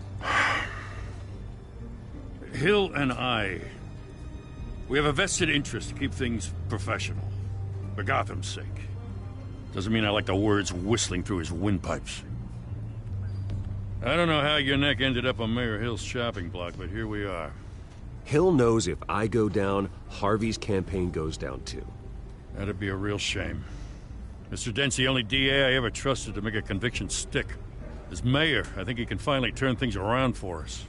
Hill and we have a vested interest to keep things professional. For Gotham's sake. Doesn't mean I like the words whistling through his windpipes. I don't know how your neck ended up on Mayor Hill's shopping block, but here we are. Hill knows if I go down, Harvey's campaign goes down too. That'd be a real shame. Mr. Dent's the only DA I ever trusted to make a conviction stick. As mayor, I think he can finally turn things around for us.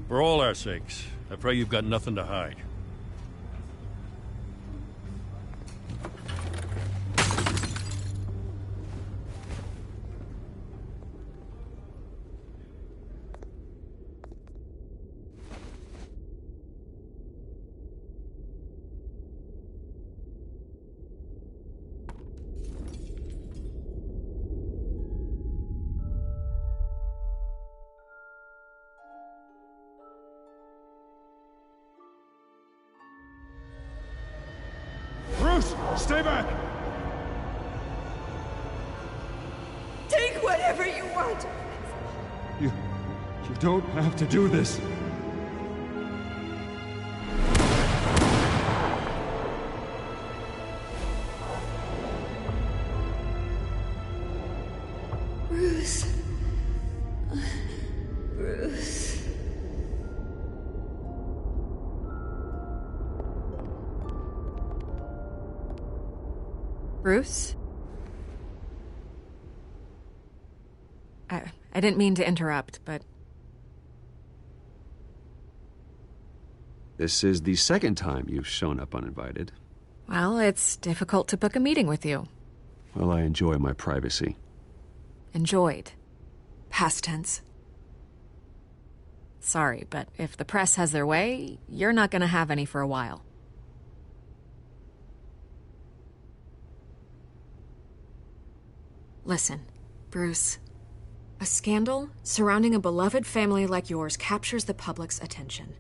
For all our sakes, I pray you've got nothing to hide. Bruce, stay back! Take whatever you want. You don't have to do this. Bruce. Bruce. Bruce? I didn't mean to interrupt, but... This is the second time you've shown up uninvited. Well, it's difficult to book a meeting with you. Well, I enjoy my privacy. Enjoyed. Past tense. Sorry, but if the press has their way, you're not gonna have any for a while. Listen, Bruce. A scandal surrounding a beloved family like yours captures the public's attention.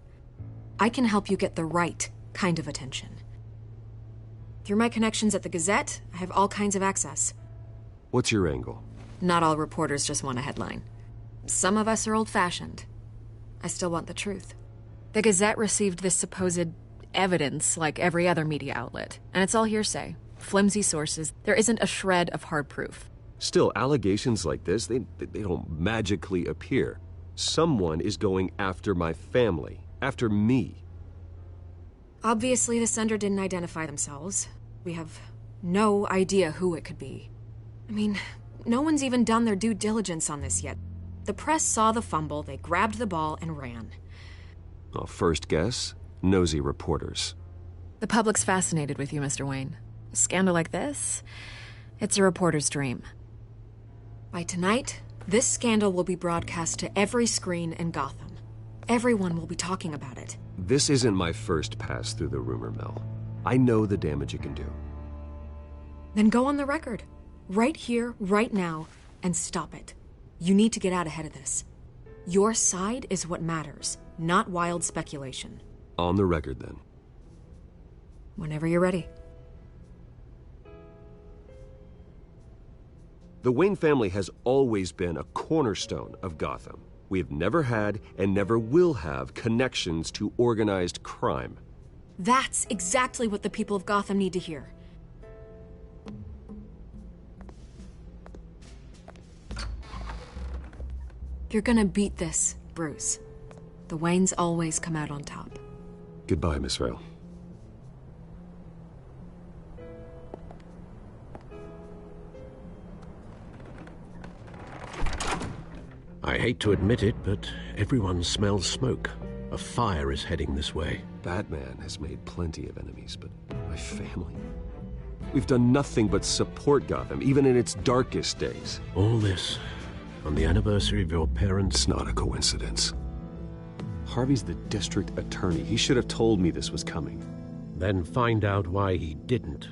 I can help you get the right kind of attention. Through my connections at the Gazette, I have all kinds of access. What's your angle? Not all reporters just want a headline. Some of us are old-fashioned. I still want the truth. The Gazette received this supposed evidence like every other media outlet, and it's all hearsay, flimsy sources. There isn't a shred of hard proof. Still, allegations like this, they don't magically appear. Someone is going after my family, after me. Obviously, the sender didn't identify themselves. We have no idea who it could be. I mean, no one's even done their due diligence on this yet. The press saw the fumble, they grabbed the ball and ran. Well, first guess, nosy reporters. The public's fascinated with you, Mr. Wayne. A scandal like this, it's a reporter's dream. By tonight, this scandal will be broadcast to every screen in Gotham. Everyone will be talking about it. This isn't my first pass through the rumor mill. I know the damage it can do. Then go on the record. Right here, right now, and stop it. You need to get out ahead of this. Your side is what matters, not wild speculation. On the record, then. Whenever you're ready. The Wayne family has always been a cornerstone of Gotham. We have never had and never will have connections to organized crime. That's exactly what the people of Gotham need to hear. You're gonna beat this, Bruce. The Waynes always come out on top. Goodbye, Miss Vale. I hate to admit it, but everyone smells smoke. A fire is heading this way. Batman has made plenty of enemies, but my family? We've done nothing but support Gotham, even in its darkest days. All this on the anniversary of your parents'... It's not a coincidence. Harvey's the district attorney. He should have told me this was coming. Then find out why he didn't.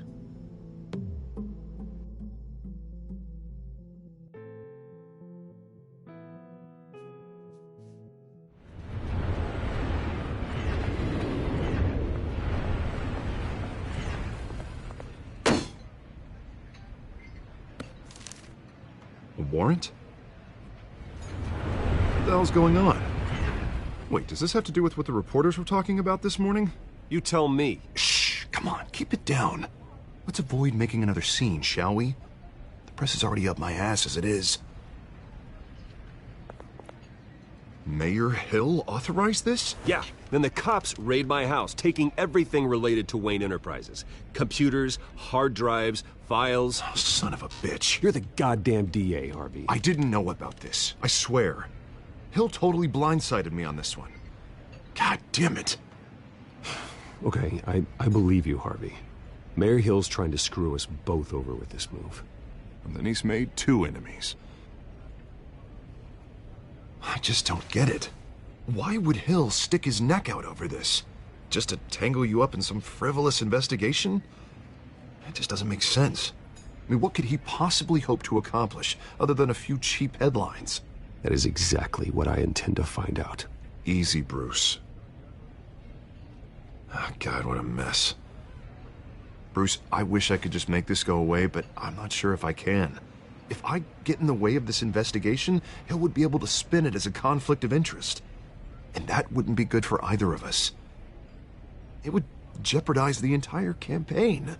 A warrant? What the hell's going on? Wait, does this have to do with what the reporters were talking about this morning? You tell me. Shh, come on, keep it down. Let's avoid making another scene, shall we? The press is already up my ass as it is. Mayor Hill authorized this? Yeah, then the cops raid my house, taking everything related to Wayne Enterprises. Computers, hard drives, files. Oh, son of a bitch. You're the goddamn DA, Harvey. I didn't know about this. I swear. Hill totally blindsided me on this one. God damn it. Okay, I believe you, Harvey. Mayor Hill's trying to screw us both over with this move. And then he's made two enemies. I just don't get it. Why would Hill stick his neck out over this? Just to tangle you up in some frivolous investigation? It just doesn't make sense. I mean, what could he possibly hope to accomplish other than a few cheap headlines? That is exactly what I intend to find out. Easy, Bruce. Oh, God, what a mess. Bruce, I wish I could just make this go away, but I'm not sure if I can. If I get in the way of this investigation, Hill would be able to spin it as a conflict of interest. And that wouldn't be good for either of us. It would jeopardize the entire campaign.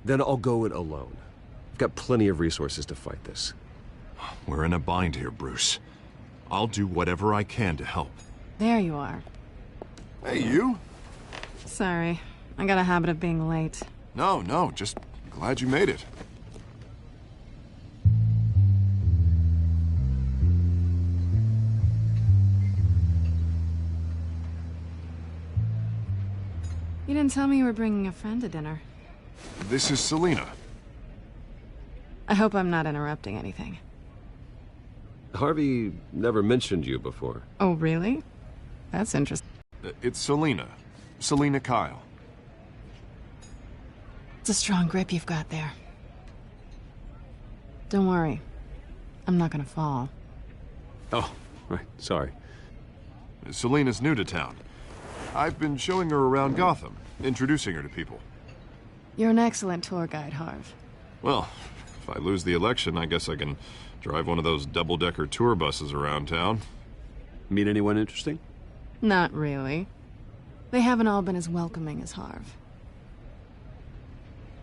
Then I'll go it alone. I've got plenty of resources to fight this. We're in a bind here, Bruce. I'll do whatever I can to help. There you are. Hey, you? Sorry. I got a habit of being late. No, just glad you made it. You didn't tell me you were bringing a friend to dinner. This is Selina. I hope I'm not interrupting anything. Harvey never mentioned you before. Oh, really? That's interesting. It's Selina. Selina Kyle. It's a strong grip you've got there. Don't worry. I'm not gonna fall. Oh, right. Sorry. Selina's new to town. I've been showing her around Gotham, introducing her to people. You're an excellent tour guide, Harv. Well, if I lose the election, I guess I can drive one of those double-decker tour buses around town. Meet anyone interesting? Not really. They haven't all been as welcoming as Harv.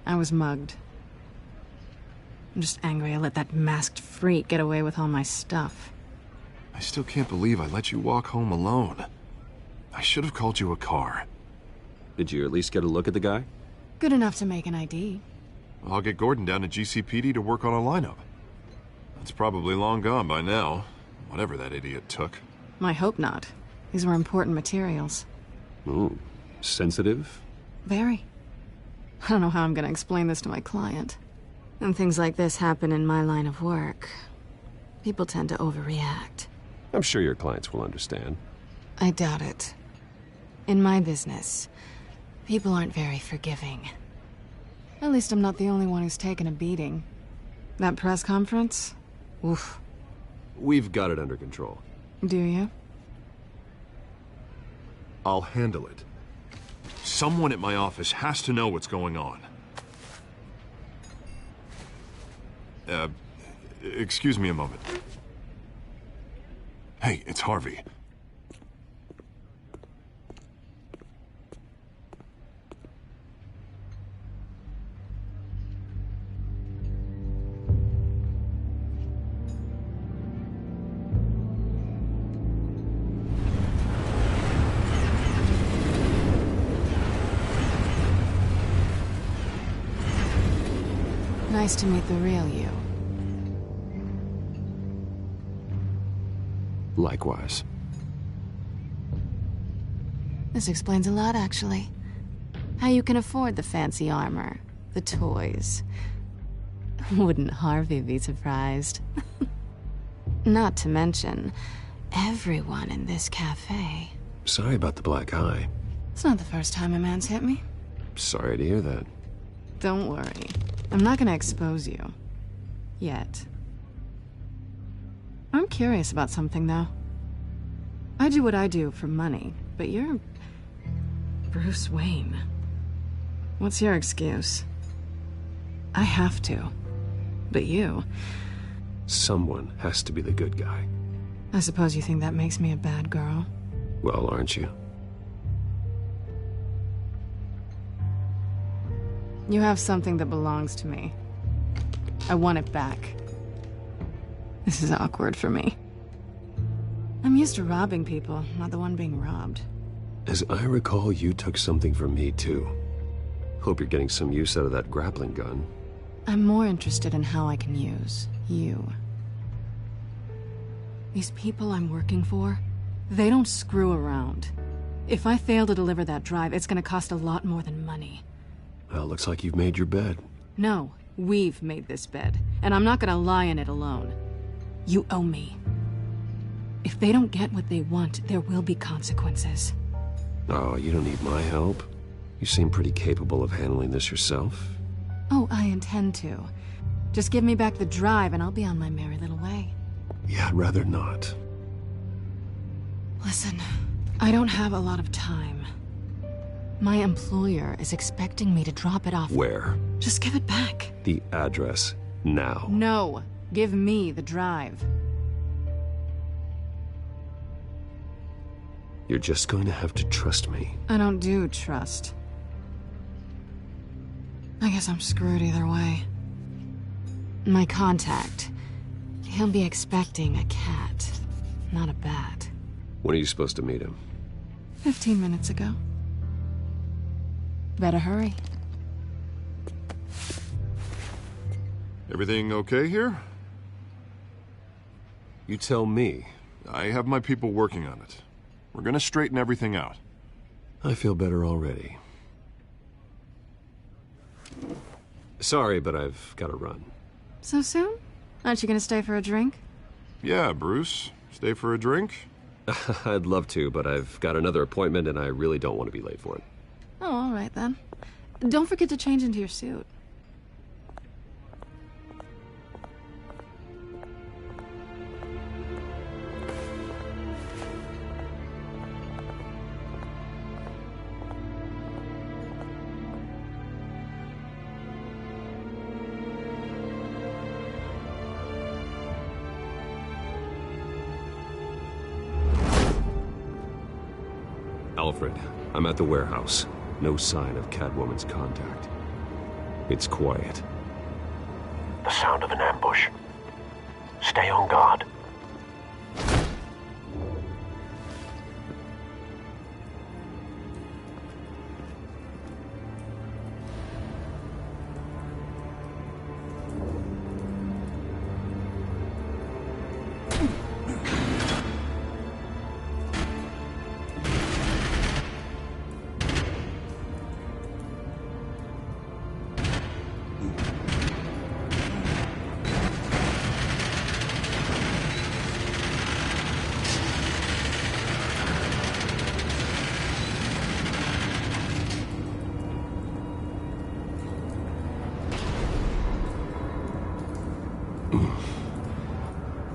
I was mugged. I'm just angry I let that masked freak get away with all my stuff. I still can't believe I let you walk home alone. I should have called you a car. Did you at least get a look at the guy? Good enough to make an ID. I'll get Gordon down to GCPD to work on a lineup. It's probably long gone by now, whatever that idiot took. I hope not. These were important materials. Ooh, sensitive? Very. I don't know how I'm gonna explain this to my client. And things like this happen in my line of work. People tend to overreact. I'm sure your clients will understand. I doubt it. In my business, people aren't very forgiving. At least I'm not the only one who's taken a beating. That press conference? Oof. We've got it under control. Do you? I'll handle it. Someone at my office has to know what's going on. Excuse me a moment. Hey, it's Harvey. Nice to meet the real you. Likewise. This explains a lot, actually. How you can afford the fancy armor, the toys. Wouldn't Harvey be surprised? Not to mention, everyone in this cafe. Sorry about the black eye. It's not the first time a man's hit me. Sorry to hear that. Don't worry. I'm not gonna expose you. Yet. I'm curious about something, though. I do what I do for money, but you're... Bruce Wayne. What's your excuse? I have to. But you... Someone has to be the good guy. I suppose you think that makes me a bad girl? Well, aren't you? You have something that belongs to me. I want it back. This is awkward for me. I'm used to robbing people, not the one being robbed. As I recall, you took something from me, too. Hope you're getting some use out of that grappling gun. I'm more interested in how I can use you. These people I'm working for, they don't screw around. If I fail to deliver that drive, it's gonna cost a lot more than money. Well, looks like you've made your bed. No, we've made this bed, and I'm not gonna lie in it alone. You owe me. If they don't get what they want, there will be consequences. Oh, you don't need my help. You seem pretty capable of handling this yourself. Oh, I intend to. Just give me back the drive and I'll be on my merry little way. Yeah, I'd rather not. Listen, I don't have a lot of time. My employer is expecting me to drop it off. Where? Just give it back. The address, now. No. Give me the drive. You're just going to have to trust me. I don't do trust. I guess I'm screwed either way. My contact. He'll be expecting a cat, not a bat. When are you supposed to meet him? 15 minutes ago. Better hurry. Everything okay here? You tell me. I have my people working on it. We're gonna straighten everything out. I feel better already. Sorry, but I've got to run. So soon? Aren't you gonna stay for a drink? Yeah, Bruce. Stay for a drink? I'd love to, but I've got another appointment and I really don't want to be late for it. Oh, all right then. Don't forget to change into your suit. Alfred, I'm at the warehouse. No sign of Catwoman's contact. It's quiet. The sound of an ambush. Stay on guard.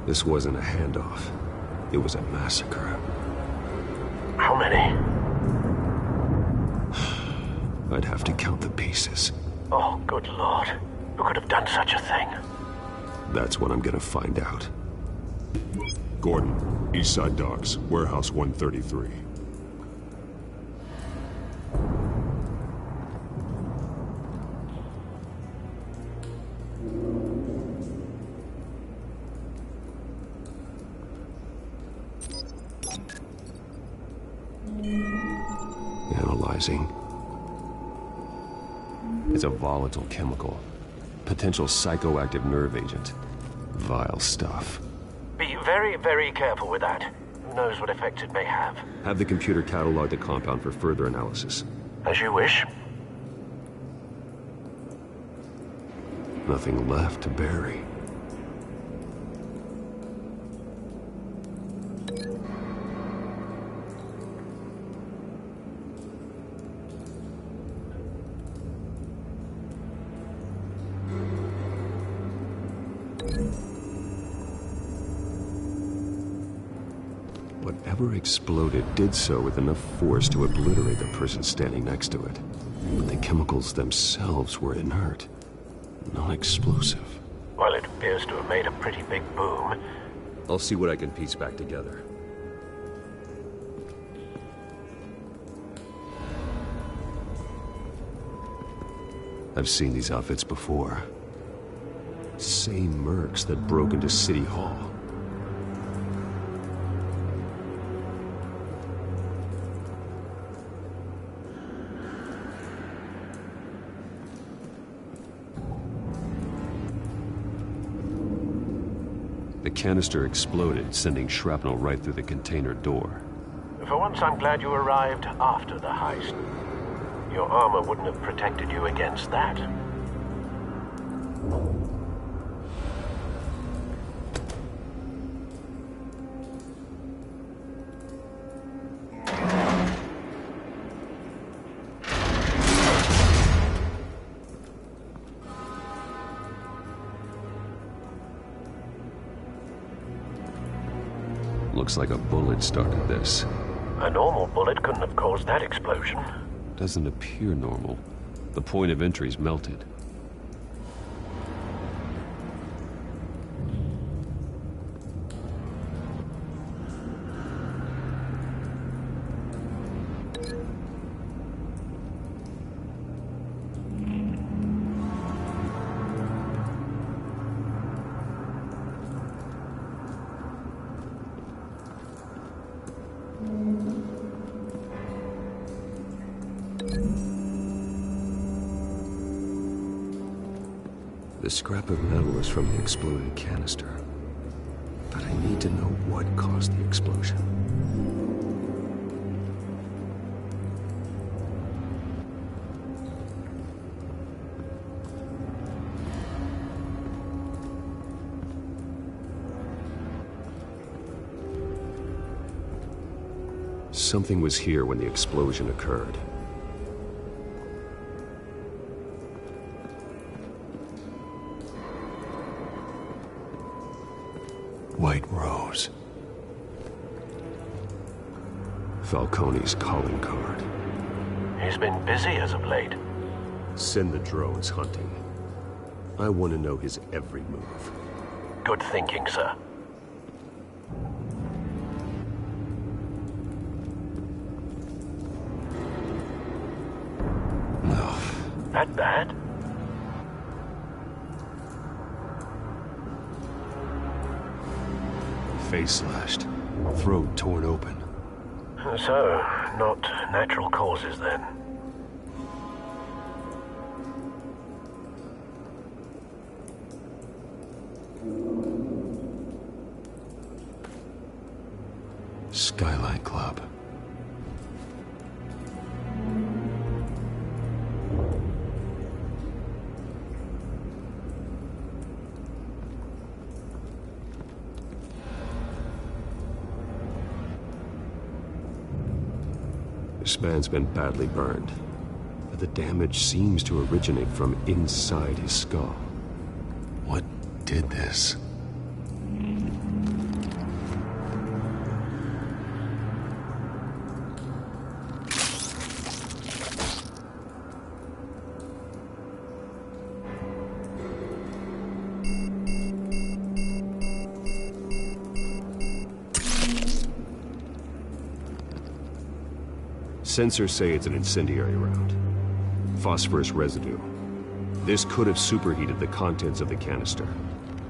This wasn't a handoff. It was a massacre. How many? I'd have to count the pieces. Oh, good Lord. Who could have done such a thing? That's what I'm gonna find out. Gordon, Eastside Docks, Warehouse 133. Analyzing. It's a volatile chemical. Potential psychoactive nerve agent. Vile stuff. Be very, very careful with that. Who knows what effects it may have. Have the computer catalog the compound for further analysis. As you wish. Nothing left to bury. Whatever exploded did so with enough force to obliterate the person standing next to it. But the chemicals themselves were inert, non-explosive. Well, it appears to have made a pretty big boom. I'll see what I can piece back together. I've seen these outfits before. Same mercs that broke into City Hall. The canister exploded, sending shrapnel right through the container door. For once, I'm glad you arrived after the heist. Your armor wouldn't have protected you against that. Looks like a bullet started this. A normal bullet couldn't have caused that explosion. doesn't appear normal. The point of entry's melted. The scrap of metal is from the exploded canister. But I need to know what caused the explosion. Something was here when the explosion occurred. White Rose. Falcone's calling card. He's been busy as of late. Send the drones hunting. I want to know his every move. Good thinking, sir. No. That bad? Face slashed. Throat torn open. So, not natural causes then. Skyline Club. This man's been badly burned, but the damage seems to originate from inside his skull. What did this? Sensors say it's an incendiary round. Phosphorus residue. This could have superheated the contents of the canister,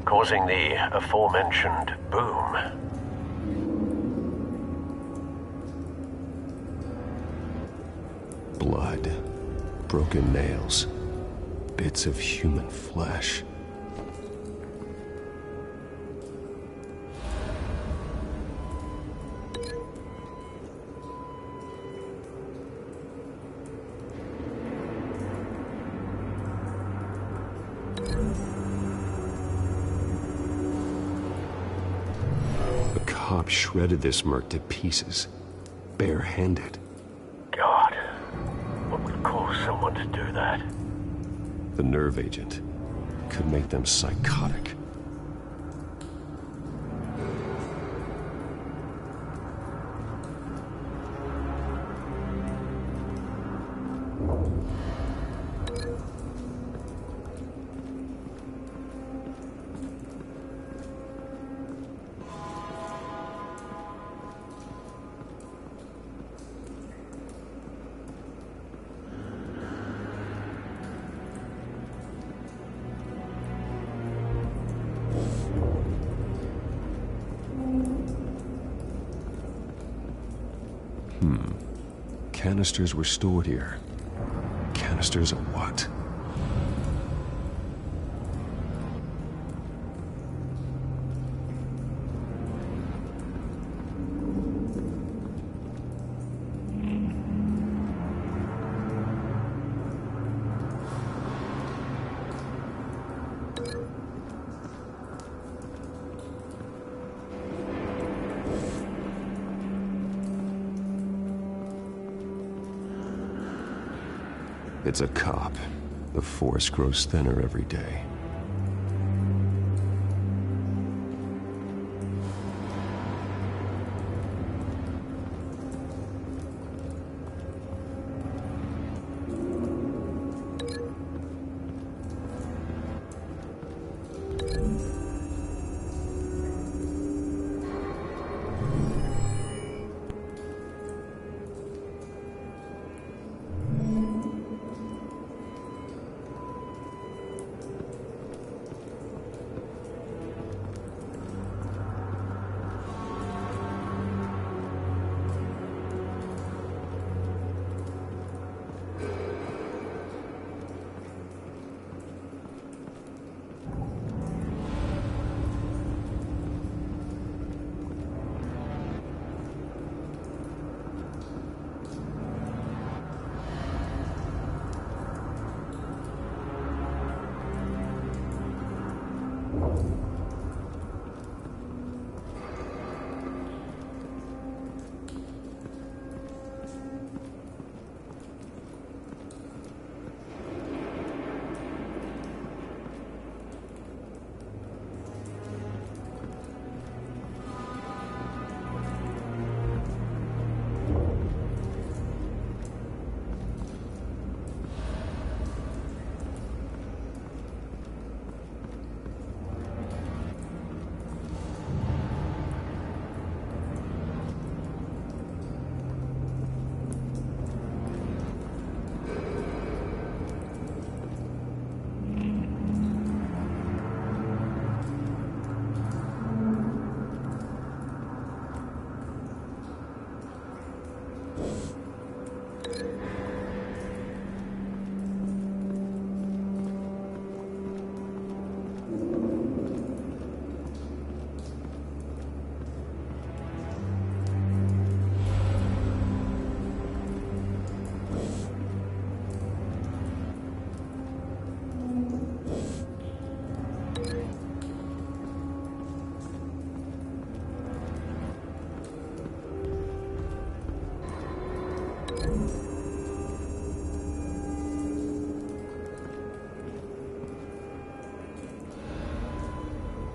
causing the aforementioned boom. Blood. Broken nails. Bits of human flesh. Shredded this merc to pieces, barehanded. God, what would cause someone to do that? The nerve agent could make them psychotic. Canisters were stored here. Canisters of what? It's a cop. The force grows thinner every day.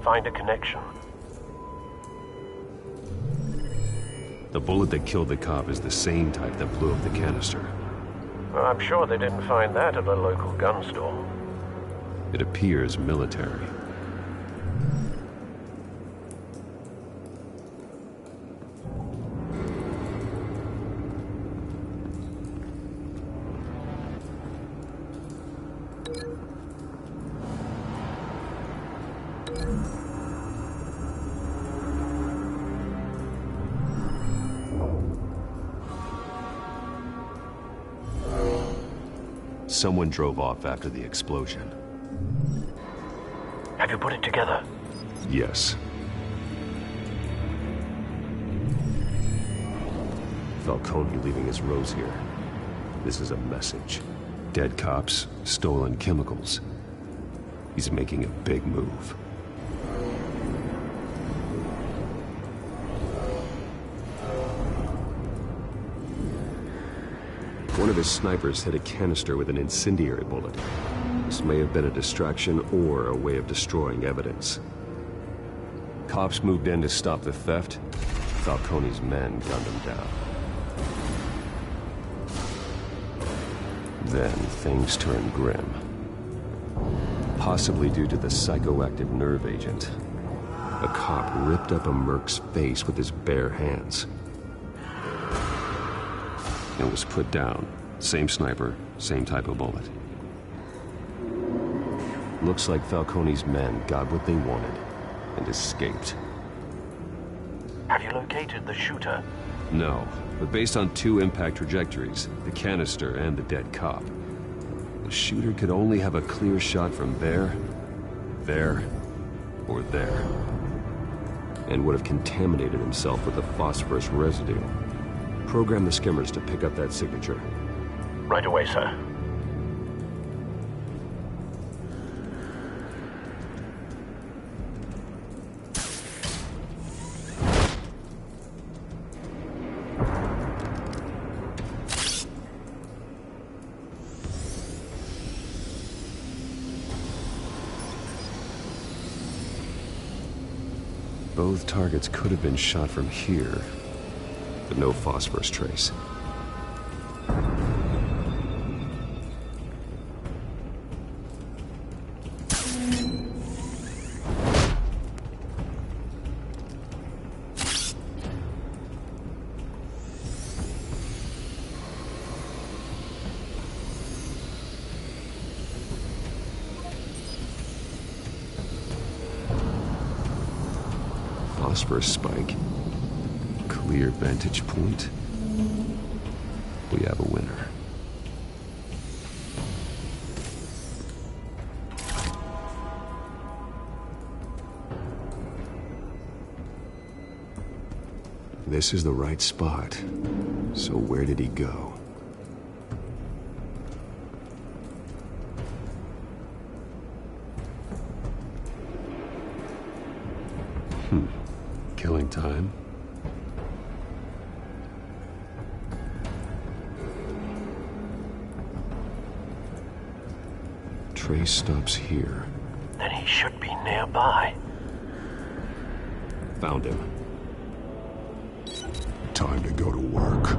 Find a connection. The bullet that killed the cop is the same type that blew up the canister. Well, I'm sure they didn't find that at a local gun store. It appears military. Someone drove off after the explosion. Have you put it together? Yes. Falcone leaving his rose here. This is a message. Dead cops, stolen chemicals. He's making a big move. One of his snipers hit a canister with an incendiary bullet. This may have been a distraction or a way of destroying evidence. Cops moved in to stop the theft. Falcone's men gunned him down. Then things turned grim. Possibly due to the psychoactive nerve agent. A cop ripped up a merc's face with his bare hands. And was put down. Same sniper, same type of bullet. Looks like Falcone's men got what they wanted and escaped. Have you located the shooter? No, but based on two impact trajectories, the canister and the dead cop, the shooter could only have a clear shot from there, or there, and would have contaminated himself with the phosphorus residue. Program the skimmers to pick up that signature. Right away, sir. Both targets could have been shot from here, but no phosphorus trace. Phosphorus spike. Clear vantage point. We have a winner. This is the right spot. So where did he go? Killing time. Trace stops here. Then he should be nearby. Found him. Time to go to work.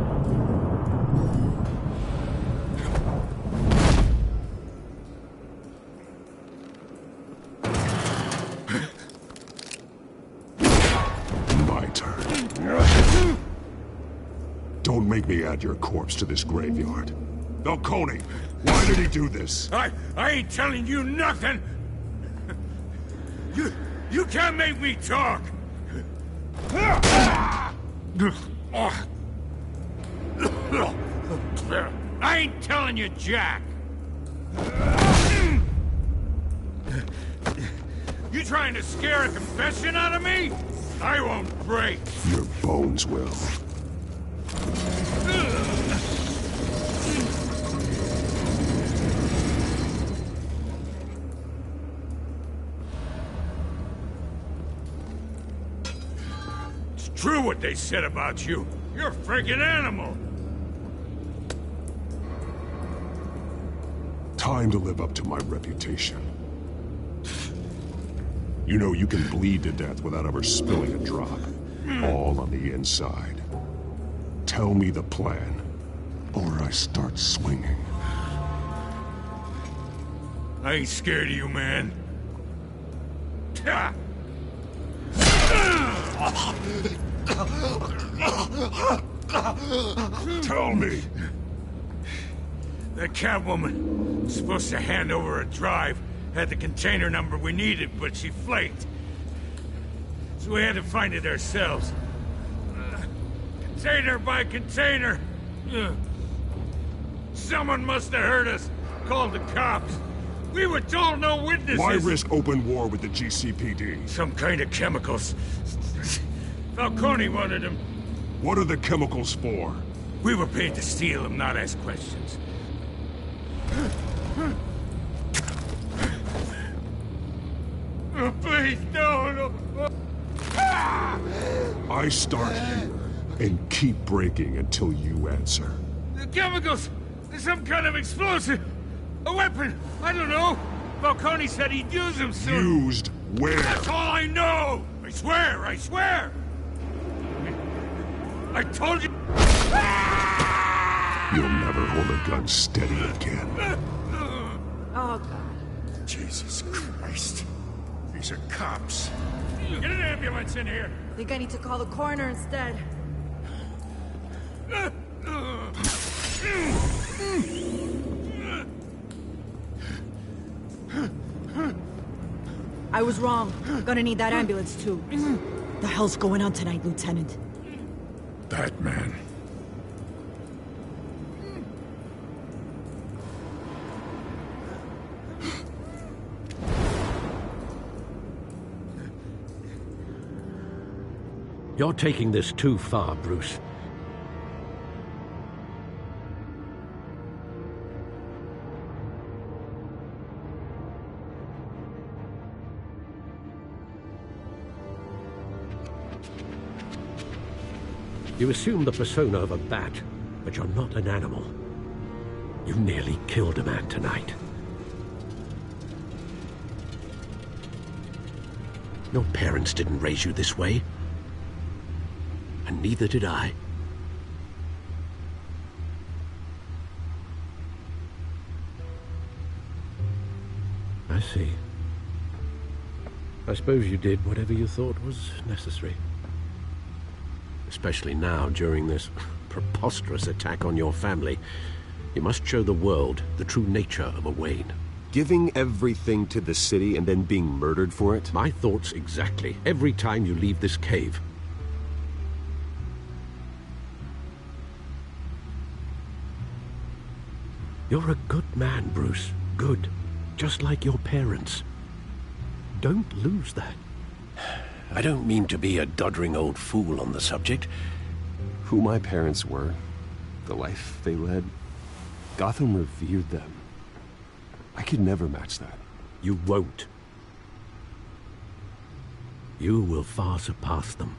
My turn. Don't make me add your corpse to this graveyard. Falcone, why did he do this? I ain't telling you nothing! You can't make me talk! I ain't telling you, Jack! You trying to scare a confession out of me? I won't break! Your bones will. It's true what they said about you. You're a freaking animal! Time to live up to my reputation. You know you can bleed to death without ever spilling a drop. All on the inside. Tell me the plan, or I start swinging. I ain't scared of you, man. Tell me! That Catwoman was supposed to hand over a drive, had the container number we needed, but she flaked. So we had to find it ourselves. Container by container. Someone must have heard us, called the cops. We were told no witnesses. Why risk open war with the GCPD? Some kind of chemicals. Falcone wanted them. What are the chemicals for? We were paid to steal them, not ask questions. Oh, please, no. I start here and keep breaking until you answer. The chemicals! There's some kind of explosive! A weapon! I don't know! Falcone said he'd use them soon! Used where? That's all I know! I swear! I told you... You'll never hold a gun steady again. Oh, God. Jesus Christ. These are cops. Get an ambulance in here! Think I need to call the coroner instead. I was wrong. Gonna need that ambulance, too. The hell's going on tonight, Lieutenant? Batman. You're taking this too far, Bruce. You assume the persona of a bat, but you're not an animal. You nearly killed a man tonight. Your parents didn't raise you this way. And neither did I. I see. I suppose you did whatever you thought was necessary. Especially now, during this preposterous attack on your family. You must show the world the true nature of a Wayne. Giving everything to the city and then being murdered for it? My thoughts exactly. Every time you leave this cave. You're a good man, Bruce. Good. Just like your parents. Don't lose that. I don't mean to be a doddering old fool on the subject. Who my parents were, the life they led, Gotham revered them. I could never match that. You won't. You will far surpass them.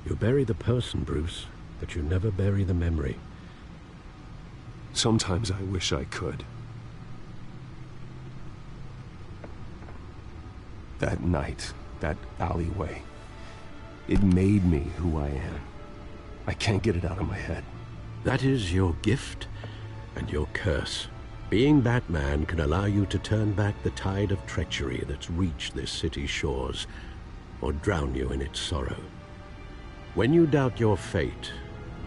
You bury the person, Bruce, but you never bury the memory. Sometimes I wish I could. That night, that alleyway, it made me who I am. I can't get it out of my head. That is your gift and your curse. Being Batman can allow you to turn back the tide of treachery that's reached this city's shores, or drown you in its sorrow. When you doubt your fate,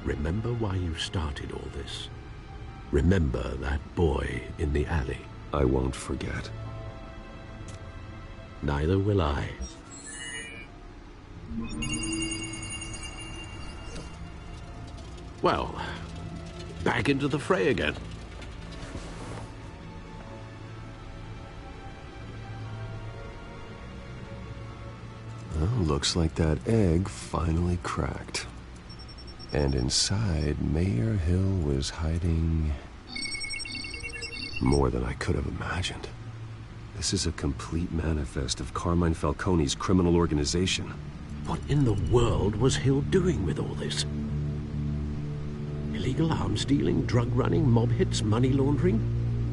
remember why you started all this. Remember that boy in the alley. I won't forget. Neither will I. Well, back into the fray again. Well, looks like that egg finally cracked. And inside, Mayor Hill was hiding more than I could have imagined. This is a complete manifest of Carmine Falcone's criminal organization. What in the world was Hill doing with all this? Illegal arms dealing, drug running, mob hits, money laundering?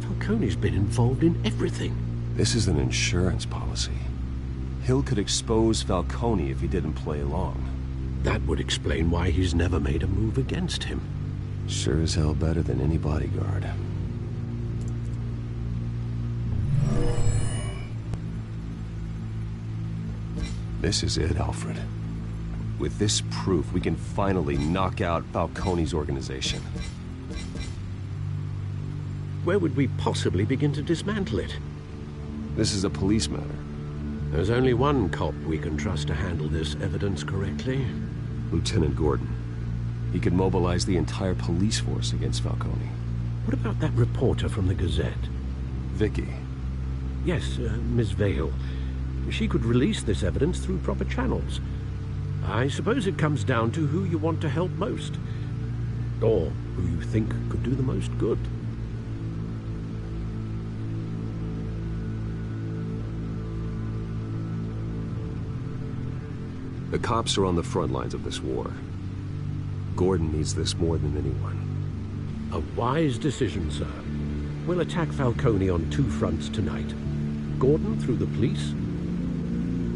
Falcone's been involved in everything. This is an insurance policy. Hill could expose Falcone if he didn't play along. That would explain why he's never made a move against him. Sure as hell better than any bodyguard. This is it, Alfred. With this proof, we can finally knock out Falcone's organization. Where would we possibly begin to dismantle it? This is a police matter. There's only one cop we can trust to handle this evidence correctly. Lieutenant Gordon. He could mobilize the entire police force against Falcone. What about that reporter from the Gazette? Vicky. Yes, Miss Vale. She could release this evidence through proper channels. I suppose it comes down to who you want to help most. Or who you think could do the most good. The cops are on the front lines of this war. Gordon needs this more than anyone. A wise decision, sir. We'll attack Falcone on two fronts tonight. Gordon through the police,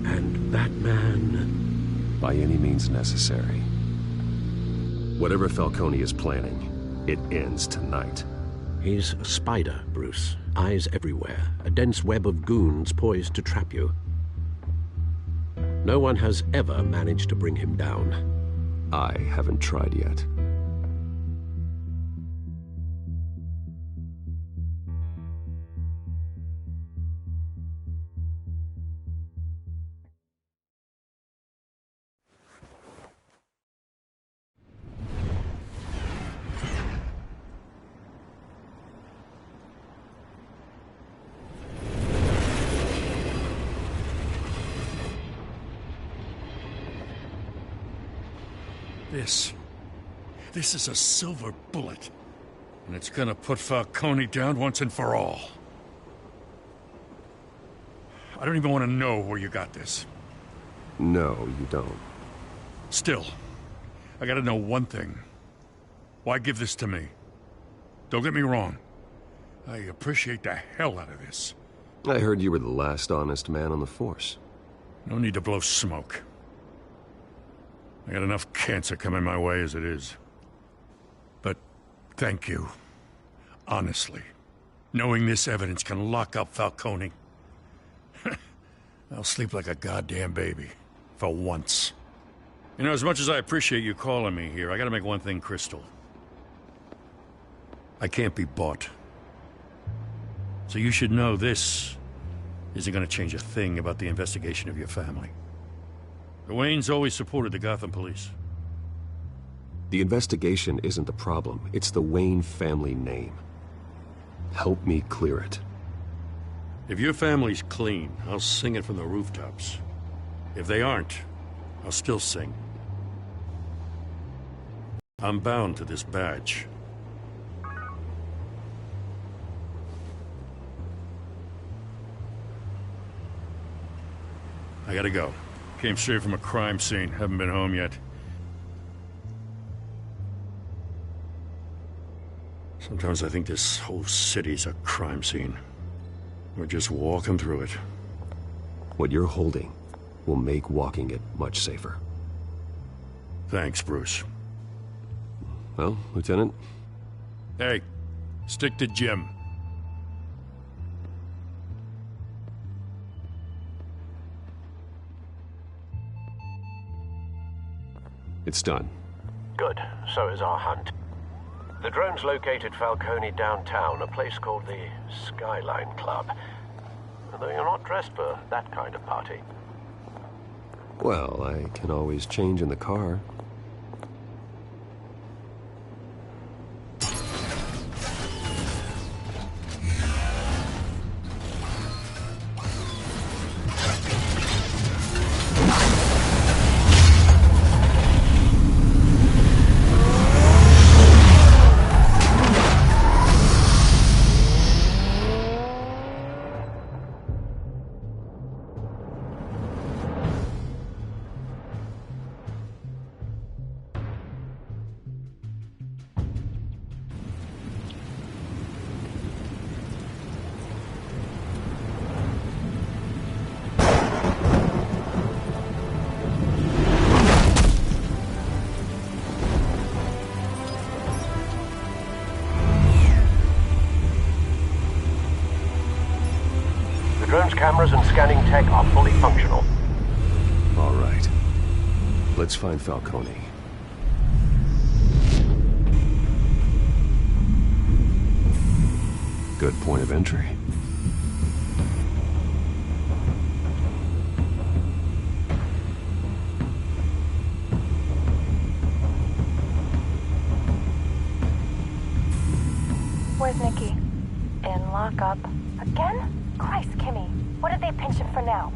and Batman... by any means necessary. Whatever Falcone is planning, it ends tonight. He's a spider, Bruce. Eyes everywhere. A dense web of goons poised to trap you. No one has ever managed to bring him down. I haven't tried yet. This is a silver bullet. And it's gonna put Falcone down once and for all. I don't even want to know where you got this. No, you don't. Still, I gotta know one thing. Why give this to me? Don't get me wrong. I appreciate the hell out of this. I heard you were the last honest man on the force. No need to blow smoke. I got enough cancer coming my way as it is. But thank you. Honestly. Knowing this evidence can lock up Falcone. I'll sleep like a goddamn baby. For once. You know, as much as I appreciate you calling me here, I gotta make one thing crystal. I can't be bought. So you should know this isn't gonna change a thing about the investigation of your family. The Waynes always supported the Gotham police. The investigation isn't the problem. It's the Wayne family name. Help me clear it. If your family's clean, I'll sing it from the rooftops. If they aren't, I'll still sing. I'm bound to this badge. I gotta go. Came straight from a crime scene. Haven't been home yet. Sometimes I think this whole city's a crime scene. We're just walking through it. What you're holding will make walking it much safer. Thanks, Bruce. Well, Lieutenant? Hey, stick to Jim. It's done. Good. So is our hunt. The drone's located Falcone downtown, a place called the Skyline Club. Although you're not dressed for that kind of party. Well, I can always change in the car. Drone's cameras and scanning tech are fully functional. All right. Let's find Falcone. Good point of entry. Where's Nicky? In lockup. Again? Christ, Kimmy, what did they pinch him for now?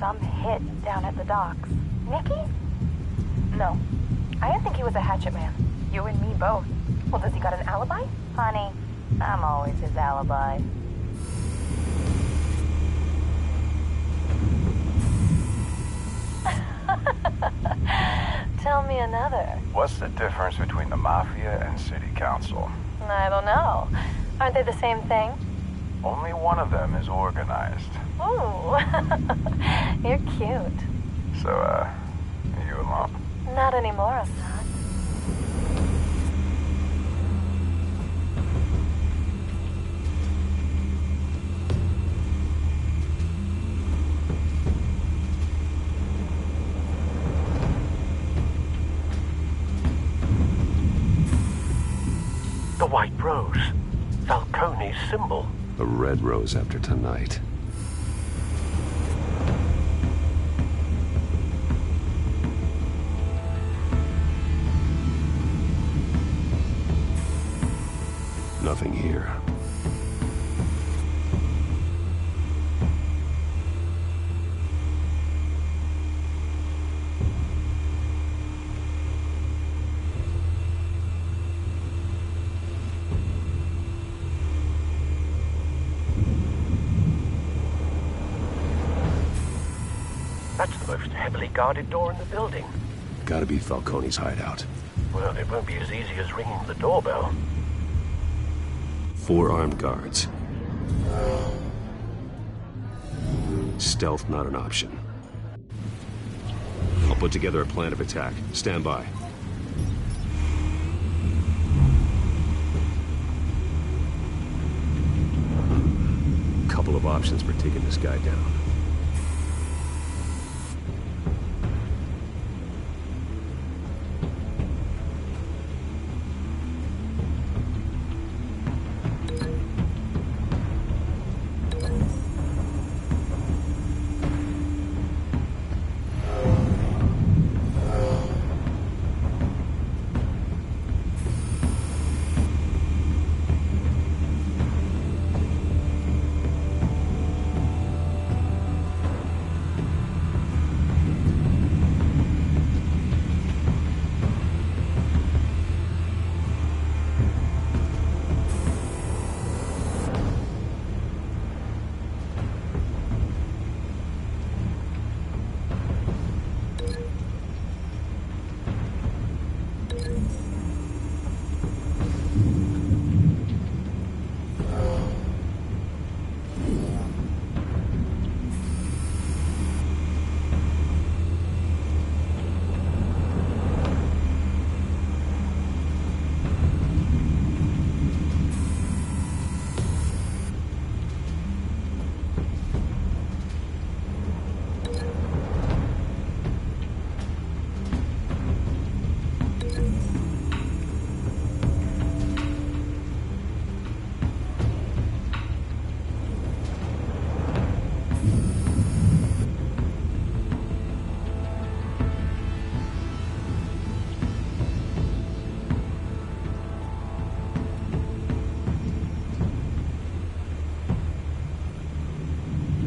Some hit down at the docks. Nicky? No. I didn't think he was a hatchet man. You and me both. Well, does he got an alibi? Honey, I'm always his alibi. Tell me another. What's the difference between the Mafia and City Council? I don't know. Aren't they the same thing? Only one of them is organized. Ooh, you're cute. So, are you alone? Not anymore, I'm not. The White Rose. Falcone's symbol. A red rose after tonight. Nothing here. That's the most heavily guarded door in the building. Gotta be Falcone's hideout. Well, it won't be as easy as ringing the doorbell. 4 armed guards. Stealth not an option. I'll put together a plan of attack. Stand by. Couple of options for taking this guy down.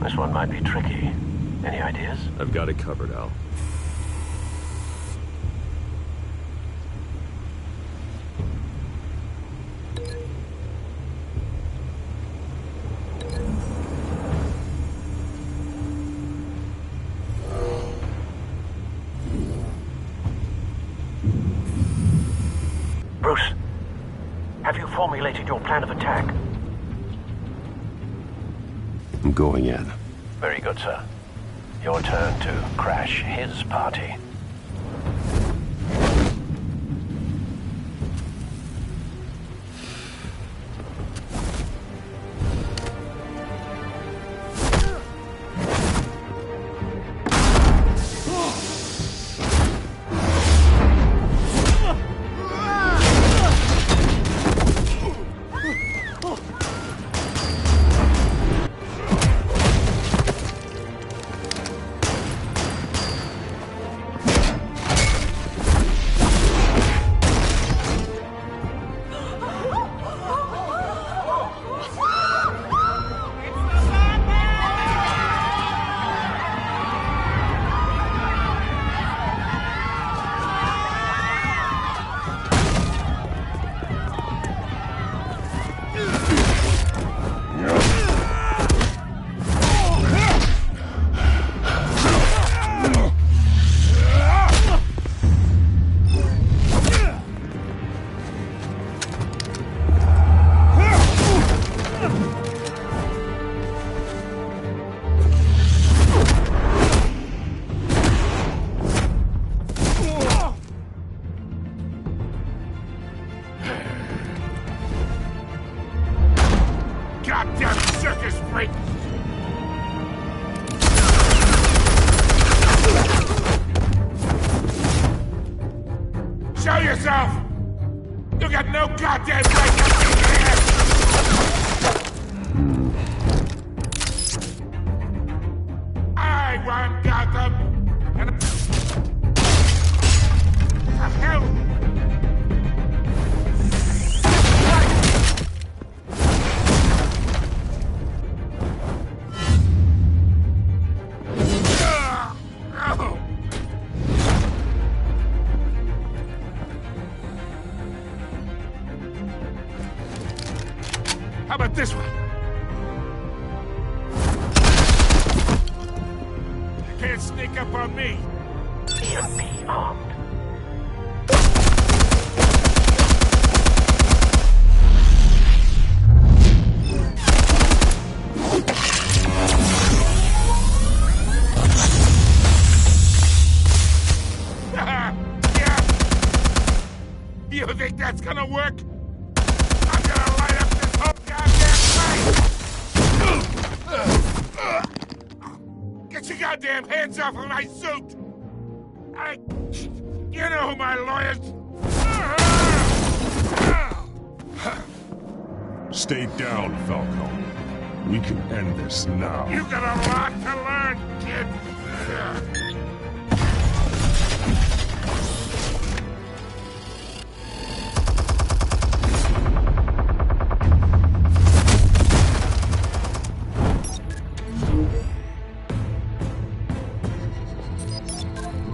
This one might be tricky. Any ideas? I've got it covered, Al. Bruce, have you formulated your plan of attack? I'm going in. Very good, sir. Your turn to crash his party. Goddamn circus freak! Show yourself! You got no goddamn right to be here! I run Gotham, and... The hell? How about this one? You can't sneak up on me. EMP armed. Yeah. You think that's gonna work? I'm gonna light up this whole goddamn place! Get your goddamn hands off of my suit! You know who my lawyers... Stay down, Falcone. We can end this now. You got a lot to learn, kid.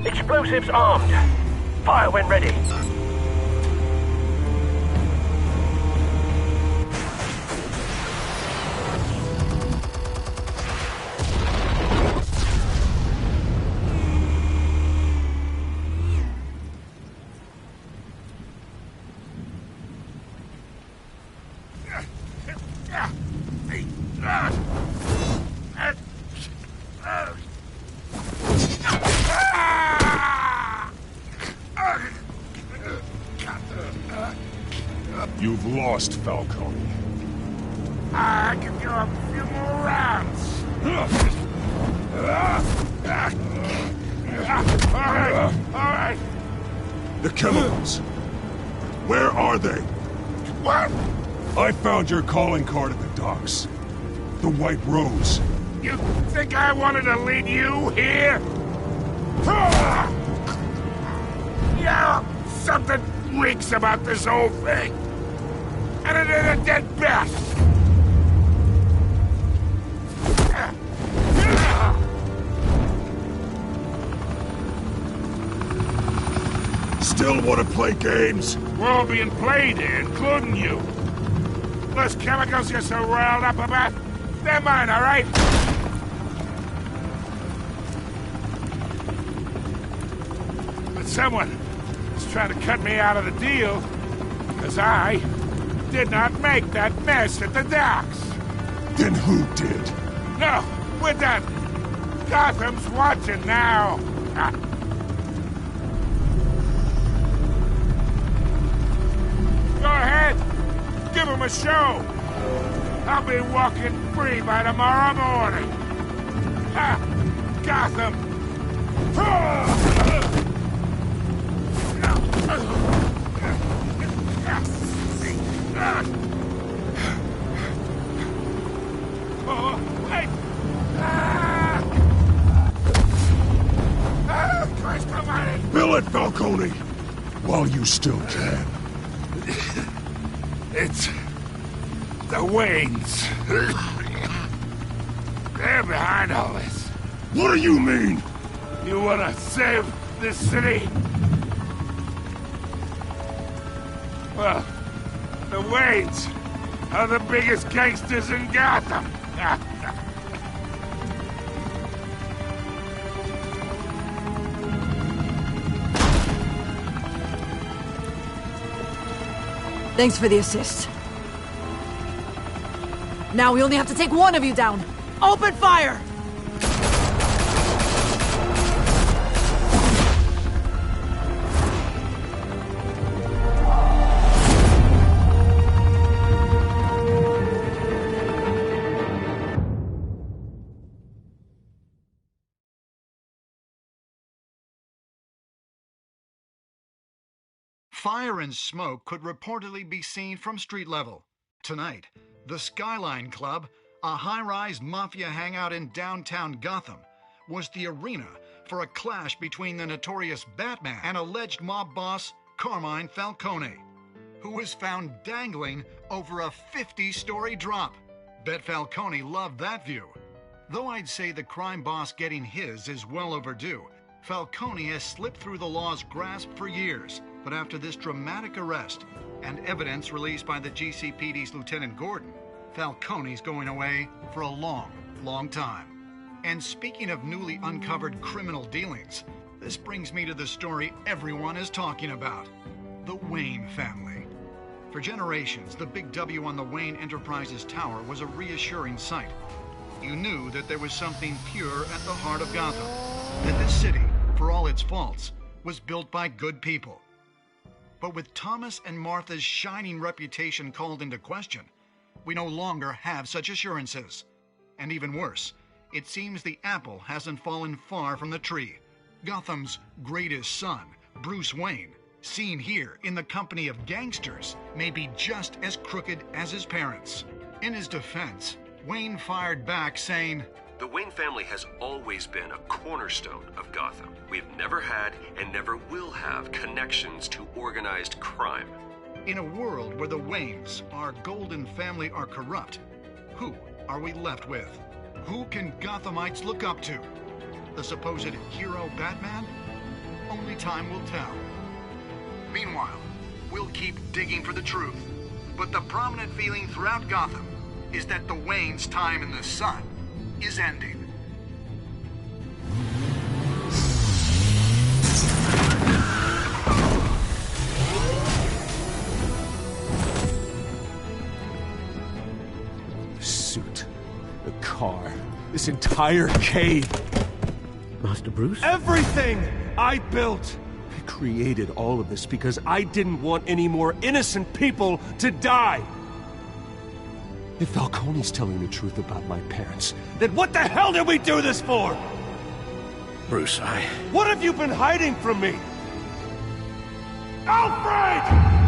Explosives armed. Fire when ready. You've lost, Falcone. I can go a few more rounds. All right. The chemicals. Where are they? What? I found your calling card at the docks. The White Rose. You think I wanted to lead you here? Yeah, something reeks about this whole thing. And it ain't a dead bat. still want to play games? We're all being played here, including you. Those chemicals you're so riled up about, they're mine, all right? But someone is trying to cut me out of the deal, because I did not make that mess at the docks. Then who did? No, we're done. Gotham's watching now. Go ahead. Give him a show. I'll be walking free by tomorrow morning. Gotham. Oh, wait. Christ almighty. Bill it, Falcone! While you still can. It's the Waynes. They're behind all this. What do you mean? You wanna save this city? Well, the Waynes are the biggest gangsters in Gotham. Thanks for the assist. Now we only have to take one of you down. Open fire! Fire and smoke could reportedly be seen from street level. Tonight, the Skyline Club, a high-rise mafia hangout in downtown Gotham, was the arena for a clash between the notorious Batman and alleged mob boss Carmine Falcone, who was found dangling over a 50-story drop. Bet Falcone loved that view. Though I'd say the crime boss getting his is well overdue, Falcone has slipped through the law's grasp for years. But after this dramatic arrest and evidence released by the GCPD's Lieutenant Gordon, Falcone's going away for a long, long time. And speaking of newly uncovered criminal dealings, this brings me to the story everyone is talking about: the Wayne family. For generations, the big W on the Wayne Enterprises Tower was a reassuring sight. You knew that there was something pure at the heart of Gotham, that this city, for all its faults, was built by good people. But with Thomas and Martha's shining reputation called into question, we no longer have such assurances. And even worse, it seems the apple hasn't fallen far from the tree. Gotham's greatest son, Bruce Wayne, seen here in the company of gangsters, may be just as crooked as his parents. In his defense, Wayne fired back saying, "The Wayne family has always been a cornerstone of Gotham. We've never had and never will have connections to organized crime." In a world where the Waynes, our golden family, are corrupt, who are we left with? Who can Gothamites look up to? The supposed hero Batman? Only time will tell. Meanwhile, we'll keep digging for the truth. But the prominent feeling throughout Gotham is that the Waynes' time in the sun is ending. The suit, the car, this entire cave. Master Bruce? Everything I built! I created all of this because I didn't want any more innocent people to die. If Falcone's telling the truth about my parents, then what the hell did we do this for? Bruce, What have you been hiding from me? Alfred!